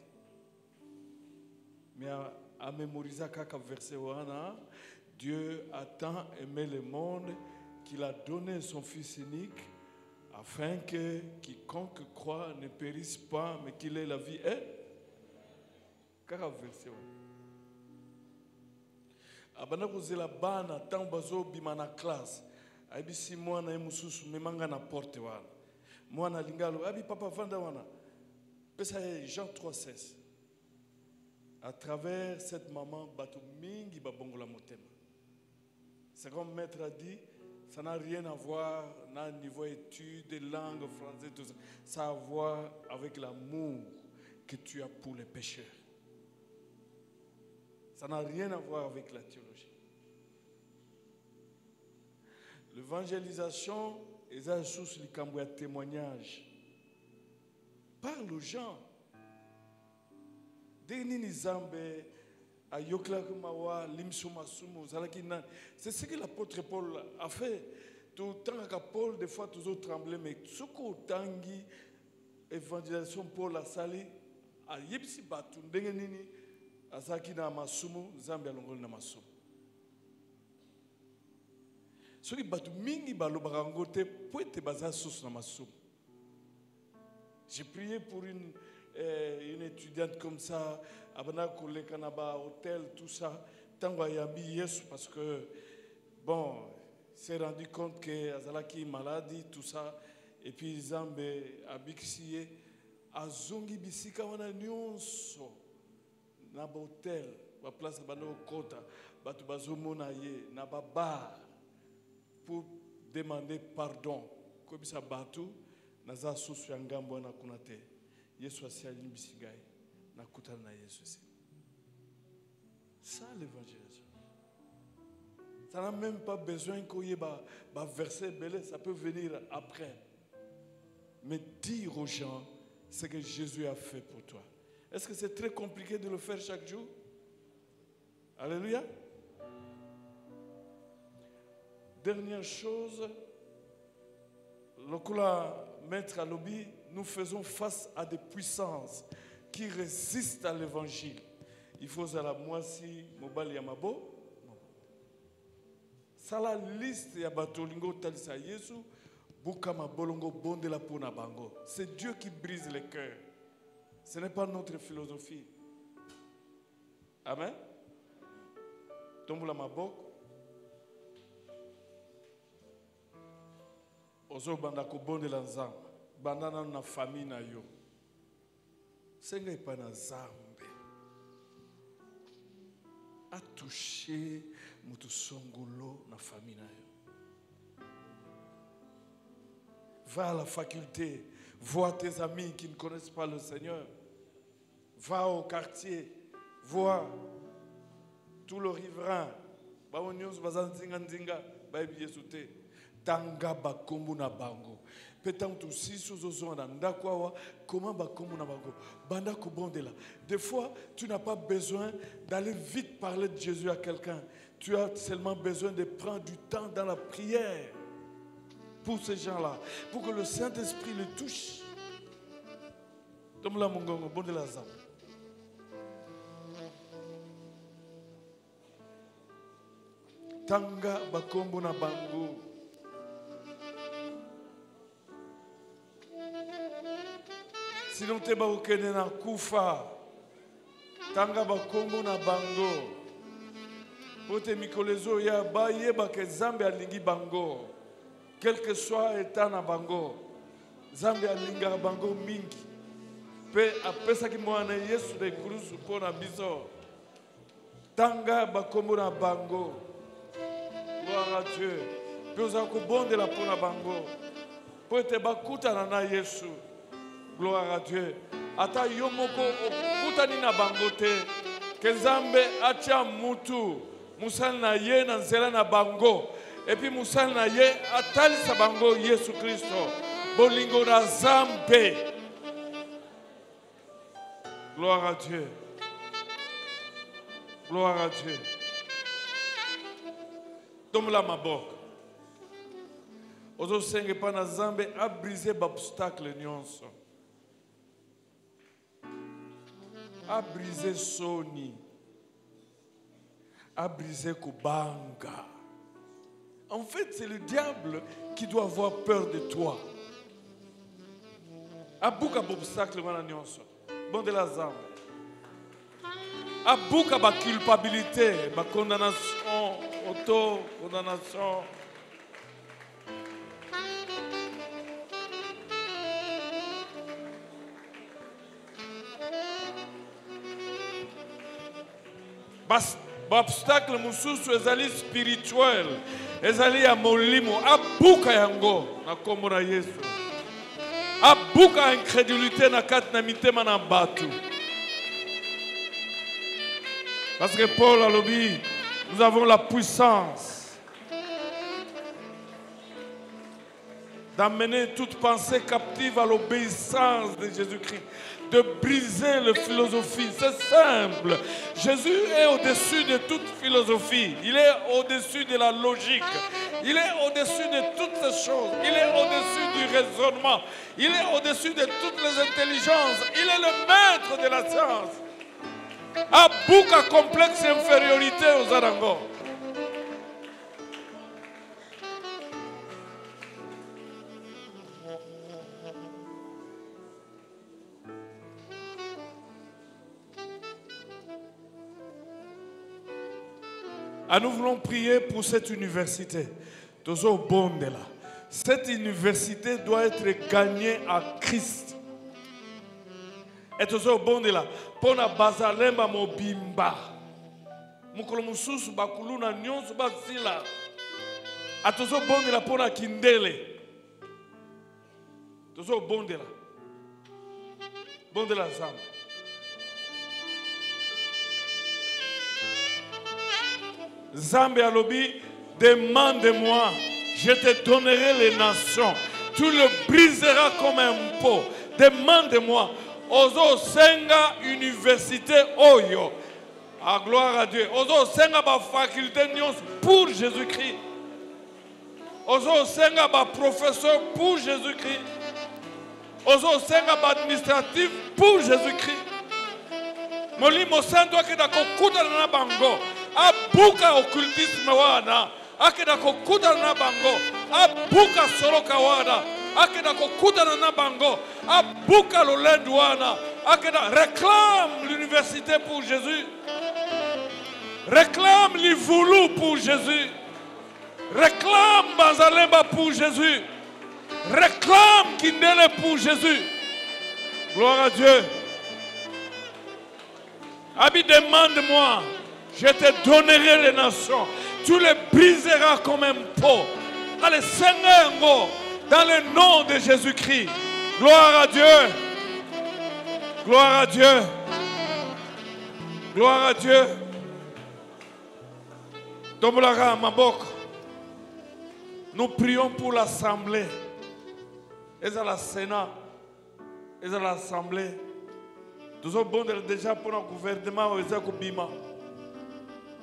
Speaker 2: Mais à mémoriser kaka verset wana, Dieu a tant aimé le monde qu'il a donné son Fils unique afin que quiconque croit ne périsse pas mais qu'il ait la vie. Kaka verset wana. Abana kozela bana tant bazo bima na classe. Aibi si mwana emususu memanga na porte wana. Mwana lingalo abi papa vanda wana. Pesa Jean 3,16. À travers cette maman, bato mingi babongola motema. C'est comme maître a dit, Ça n'a rien à voir dans le niveau études, des langues françaises, tout ça. Ça a à voir avec l'amour que tu as pour les pécheurs. Ça n'a rien à voir avec la théologie. L'évangélisation est une source de témoignage. Parle aux gens. C'est ce que l'apôtre Paul a fait. Tout le temps que Paul, des fois, toujours tremblé, mais ce qu'on tangi, évangélisation Paul a sali, a yipsi batu, ndengenini, a saki na masumu, Zambia longol na masumu. Ce qui batu mingi balo barangote, poete baza sous na masumu. J'ai prié pour une étudiante comme ça, abana kole kanaba hôtel, tout ça, tango yambi yesu parce que bon, s'est rendu compte que azalaki maladie, tout ça, et puis Zambe abixié, azongi bisika wana nyonso na ba hôtel, ba place bano kota, batu bazomona ye na ba bar pour demander pardon. Kobisa batu naza susu ya ngambo na kunate. Yesu asiali bisigai na kutana na Yesu. Ça l'évangélisation. Ça n'a même pas besoin qu'il y ait un verset belé, ça peut venir après. Mais dire aux gens ce que Jésus a fait pour toi. Est-ce que c'est très compliqué de le faire chaque jour? Alléluia. Dernière chose, le maître à lobby, nous faisons face à des puissances qui résistent à l'évangile. Il faut à la moisi mobile yamabo. Ça la liste ya batolingo talisa Yesu bukama bolongo bonde la pona bango. C'est Dieu qui brise les cœurs. Ce n'est pas notre philosophie. Amen. Tombula mabok. Ozo banda ko bonde la nzamba. Bandana na famille na yo. Senga ipa na zambe. A touché mutu songolo na famille na yo. Va à la faculté, vois tes amis qui ne connaissent pas le Seigneur. Va au quartier, vois tout le riverain. Ba onyos bazanzinga nzinga ba yesute. Tanga bakombu na bango. Peut-être aussi sous ozona ndakwa comment bakombu na bango. Banda ko bondela. Des fois, tu n'as pas besoin d'aller vite parler de Jésus à quelqu'un. Tu as seulement besoin de prendre du temps dans la prière pour ces gens-là, pour que le Saint-Esprit le touche. Tomla mongongo bondela zam. Tanga bakombu na bango. Sinon te ba okene na kufa. Tanga bakombo na bango. Pote mikolezo ya ba yeba ke Zambe alingi bango. Quel que soit état na bango. Zambe alinga bango mingi. Pe apesa ki mwana Yesu de krusu pona biso. Tanga bakombo na bango. Gloire à Dieu. Pe oza ko bonde la pona bango. Pote bakuta na Yesu. Gloire à Dieu. Ata yomoko okutani na bangote. Kezambe acha mutu. Musal na ye na nzela na bango. Et puis musal na ye atali sa bango Yesu Kristo. Bolingo na Zambe. Gloire à Dieu. Gloire à Dieu. Tomla mabok. Ozo senge pa na Zambe a brisé l'obstacle nyonso. A brisé Sony, a brisé Kubanga. En fait, c'est le diable qui doit avoir peur de toi. A bouka obstacle wana nyonso. Bon de la zambe. A bouka ba culpabilité, ba condamnation, auto condamnation. Obstacle mususu ezali spirituel. Ezali ya molimo. Abuka yango na kombo na Yesu. Abuka incrédulité na kati na mitema na batu. Parce que Paul a lobby, nous avons la puissance d'amener toute pensée captive à l'obéissance de Jésus-Christ, de briser la philosophie. C'est simple. Jésus est au-dessus de toute philosophie. Il est au-dessus de la logique. Il est au-dessus de toutes ces choses. Il est au-dessus du raisonnement. Il est au-dessus de toutes les intelligences. Il est le maître de la science. Abuka complexe infériorité aux Arangos. Nous voulons prier pour cette université. Cette université doit être gagnée à Christ. Et tout ça au bon de là. Pour na bazalemba mobimba. Mukolo mususu bakuluna nyonso basila. A tout ça au bon de là pour na kindele. Tout ça au bon de là. Bon de la zam. Zambé alobi, demande-moi, je te donnerai les nations. Tu le briseras comme un pot. Demande-moi. Ozo senga université oyo. À gloire à Dieu. Ozo senga ba faculté nyons pour Jésus-Christ. Ozo senga ba professeur pour Jésus-Christ. Ozo senga ba administratif pour Jésus-Christ. Molimo santo akida kokuta na bango. Abuka occultisme wana. Akida kokuta na bango. Abuka soroka wana. Akida kokuta na bango. Abuka lolendwana. Akida réclame l'université pour Jésus. Réclame l'Ivoulou pour Jésus. Réclame Bazalemba pour Jésus. Réclame Kindele pour Jésus. Gloire à Dieu. Abi, demande-moi. Je te donnerai les nations. Tu les briseras comme un pot. Allez, Seigneur, dans le nom de Jésus-Christ. Gloire à Dieu. Gloire à Dieu. Gloire à Dieu. Dombolara Mabok. Nous prions pour l'Assemblée. Et à la Sénat. Et à l'Assemblée. Nous sommes bons déjà pour le gouvernement.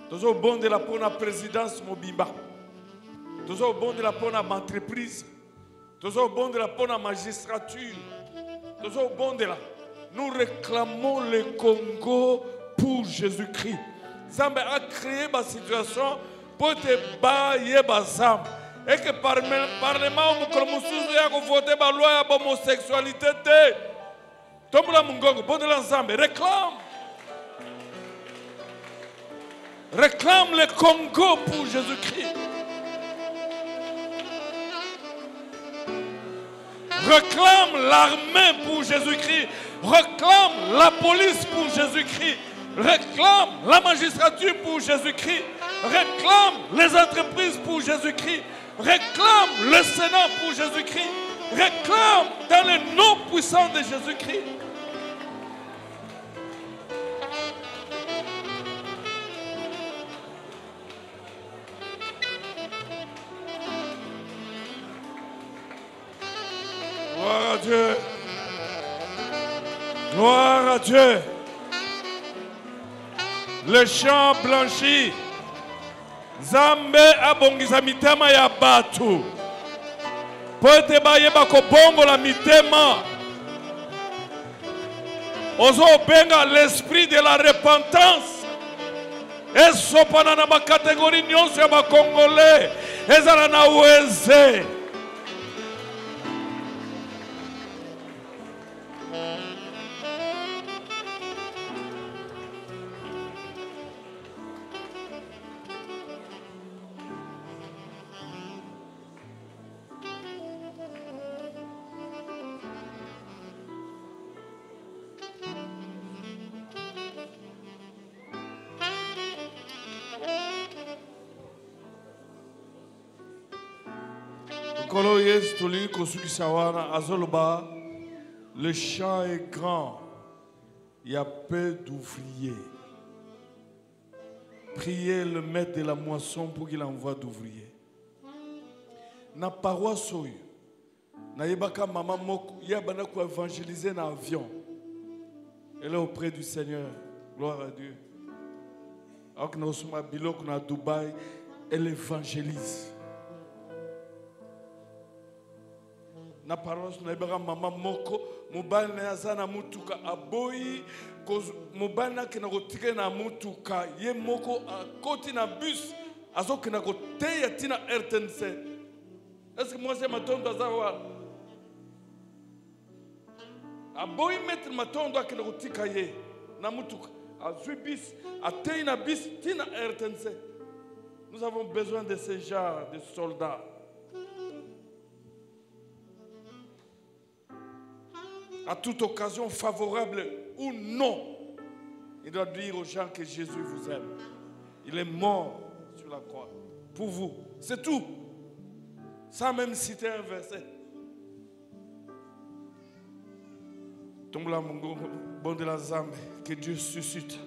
Speaker 2: Nous sommes bons pour la présidence Mobimba. Nous sommes bons pour l'entreprise. Nous sommes bons pour la magistrature. Nous sommes bons là. Nous réclamons le Congo pour Jésus-Christ. Zambé a créé ma situation pour te bailler bazam. Et que par le Parlement, nous avons voté la loi de l'homosexualité. Tombola Mungongo, bon de l'ensemble, réclame. Réclame le Congo pour Jésus-Christ. Réclame l'armée pour Jésus-Christ. Réclame la police pour Jésus-Christ. Réclame la magistrature pour Jésus-Christ. Réclame les entreprises pour Jésus-Christ. Réclame le Sénat pour Jésus-Christ. Réclame dans le nom puissant de Jésus-Christ. Gloire à Dieu. Gloire à Dieu. Le champ blanchi. Zambe abongisa mitema ya batu. Poete bayeba ko bongo la mitema. Ozo benga l'esprit de la repentance. Eso pana na ma catégorie nyonso ya ba congolais. Ezala na uweze. Nkolo Yesu toli kosukisa wana azoloba le champ est grand. Il y a peu d'ouvriers. Priez le maître de la moisson pour qu'il envoie d'ouvriers. Na paroisse oyo na yebaka maman moko yabana ko évangéliser na avion. Elle est auprès du Seigneur. Gloire à Dieu. Alors que nous sommes à Bilok, à Dubaï, elle évangélise. Na paroisse na yebaka maman moko mobali na yazana mutuka aboyi mobali ki na kotika na mutuka ye moko akoti na bus azoki na koteya tina RTNC. Est-ce que moi c'est ma tombe d'azawa? Aboyi mettre ma tombe ki na kotika ye na mutuka azui bis ateya na bis tina RTNC. Nous avons besoin de ces genres de soldats. À toute occasion favorable ou non, il doit dire aux gens que Jésus vous aime. Il est mort sur la croix pour vous. C'est tout. Sans même citer un verset. Tombe là, mon bon de la Zambe, que Dieu suscite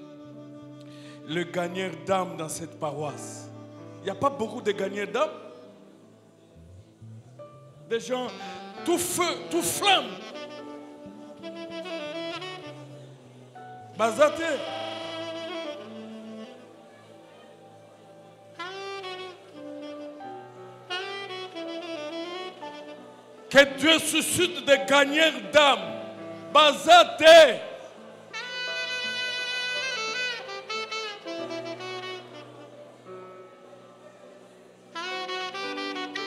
Speaker 2: le gagneur d'âme dans cette paroisse. Il n'y a pas beaucoup de gagneurs d'âme. Des gens tout feu, tout flamme. Bazate. Que Dieu suscite des gagneurs d'âme. Bazate.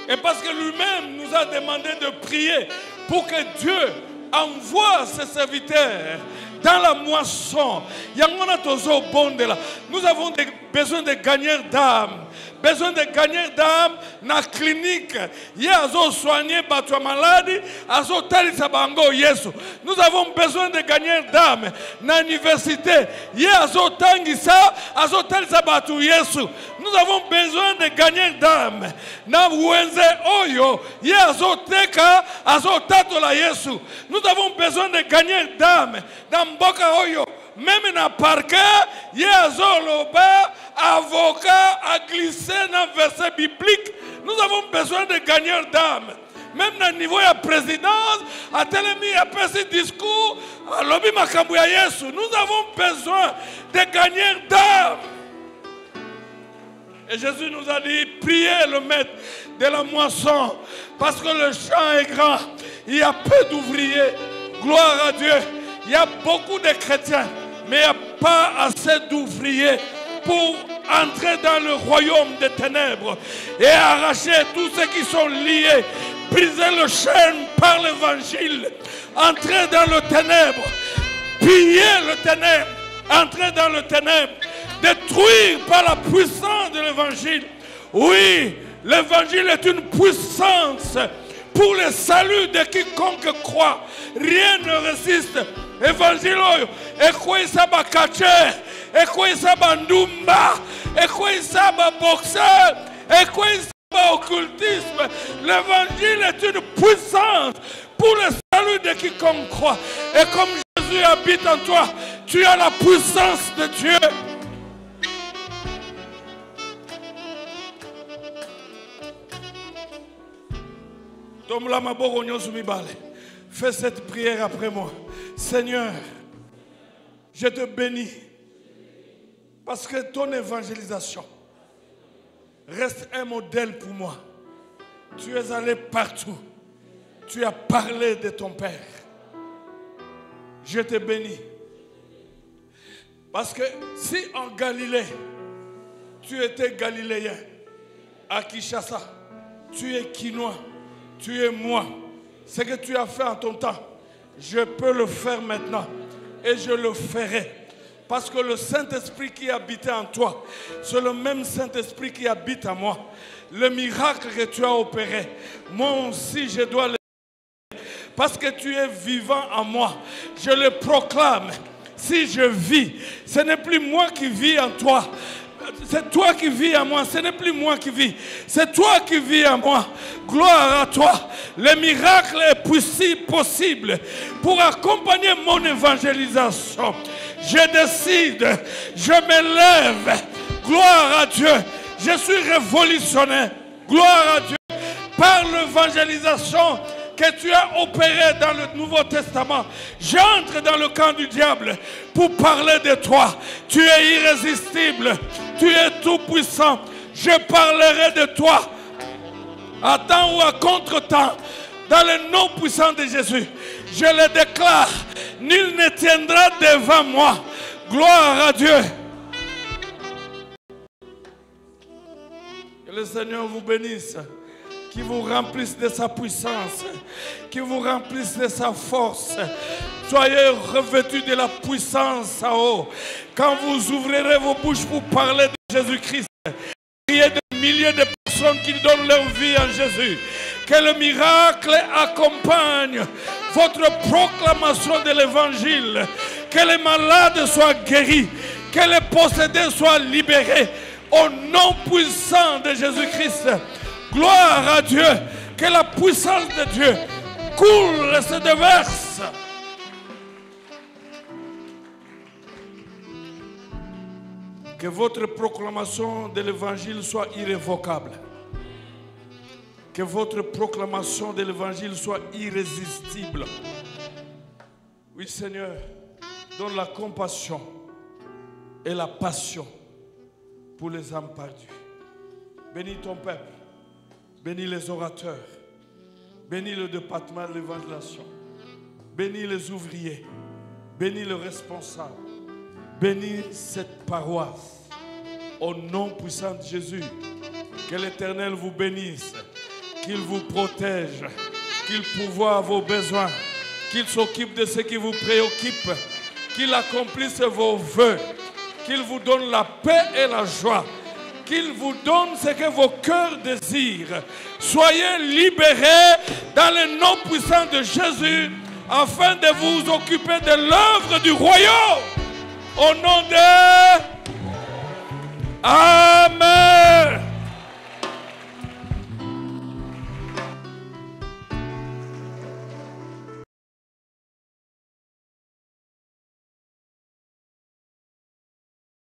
Speaker 2: Et parce que lui-même nous a demandé de prier pour que Dieu envoie ses serviteurs dans la moisson. Nous avons besoin de gagneurs d'âme. Besoin de gagneurs d'âme dans la clinique. Nous avons besoin de gagneurs d'âme dans l'université. Nous avons besoin de gagneurs d'âme dans nous avons besoin de gagneurs d'âme dans Mboka Oyo. Même dans le parquet, il y a avocat à glisser dans le verset biblique. Nous avons besoin de gagneurs d'âme. Même dans le niveau de la présidence, à Telemi, à ce discours, à Lobi Makambu ya Yesu, nous avons besoin de gagneurs d'âme. Et Jésus nous a dit, priez le maître de la moisson, parce que le champ est grand. Il y a peu d'ouvriers. Gloire à Dieu. Il y a beaucoup de chrétiens, mais il n'y a pas assez d'ouvriers pour entrer dans le royaume des ténèbres et arracher tous ceux qui sont liés, briser le chaîne par l'évangile, entrer dans le ténèbre, piller le ténèbre, entrer dans le ténèbre, détruire par la puissance de l'évangile. Oui, l'évangile est une puissance pour le salut de quiconque croit. Rien ne résiste. Évangile, et quoi ça va cacher, et quoi ça va ndumba, et quoi ça va boxer, et quoi ça va occultisme. L'évangile est une puissance pour le salut de quiconque croit. Et comme Jésus habite en toi, tu as la puissance de Dieu. Fais cette prière après moi. Seigneur, je te bénis parce que ton évangélisation reste un modèle pour moi. Tu es allé partout. Tu as parlé de ton Père. Je te bénis. Parce que si en Galilée, tu étais galiléen, à Kinshasa, tu es quinois, tu es moi. Ce que tu as fait en ton temps, je peux le faire maintenant et je le ferai. Parce que le Saint-Esprit qui habitait en toi, c'est le même Saint-Esprit qui habite en moi. Le miracle que tu as opéré, moi aussi je dois le faire. Parce que tu es vivant en moi, je le proclame. Si je vis, ce n'est plus moi qui vis en toi, C'est toi qui vis en moi, ce n'est plus moi qui vis. C'est toi qui vis en moi. Gloire à toi. Le miracle est possible pour accompagner mon évangélisation. Je décide, je me lève. Gloire à Dieu. Je suis révolutionnaire. Gloire à Dieu. Par l'évangélisation que tu as opérée dans le Nouveau Testament, j'entre dans le camp du diable pour parler de toi. Tu es irrésistible. Tu es tout puissant. Je parlerai de toi à temps ou à contre-temps. Dans le nom puissant de Jésus, je le déclare. Nul ne tiendra devant moi. Gloire à Dieu. Que le Seigneur vous bénisse. Qui vous remplisse de sa puissance. Qui vous remplisse de sa force. Soyez revêtus de la puissance en haut. Quand vous ouvrirez vos bouches pour parler de Jésus-Christ, il y a des milliers de personnes qui donnent leur vie en Jésus. Que le miracle accompagne votre proclamation de l'évangile. Que les malades soient guéris. Que les possédés soient libérés. Au nom puissant de Jésus-Christ. Gloire à Dieu. Que la puissance de Dieu coule et se déverse. Que votre proclamation de l'évangile soit irrévocable. Que votre proclamation de l'évangile soit irrésistible. Oui, Seigneur, donne la compassion et la passion pour les âmes perdues. Bénis ton peuple. Bénis les orateurs. Bénis le département de l'évangélisation. Bénis les ouvriers. Bénis les responsables. Bénis cette paroisse. Au nom puissant de Jésus. Que l'Éternel vous bénisse. Qu'il vous protège. Qu'il pourvoie à vos besoins. Qu'il s'occupe de ce qui vous préoccupe. Qu'il accomplisse vos vœux. Qu'il vous donne la paix et la joie. Qu'il vous donne ce que vos cœurs désirent. Soyez libérés dans le nom puissant de Jésus afin de vous occuper de l'œuvre du royaume. Au nom de... Amen.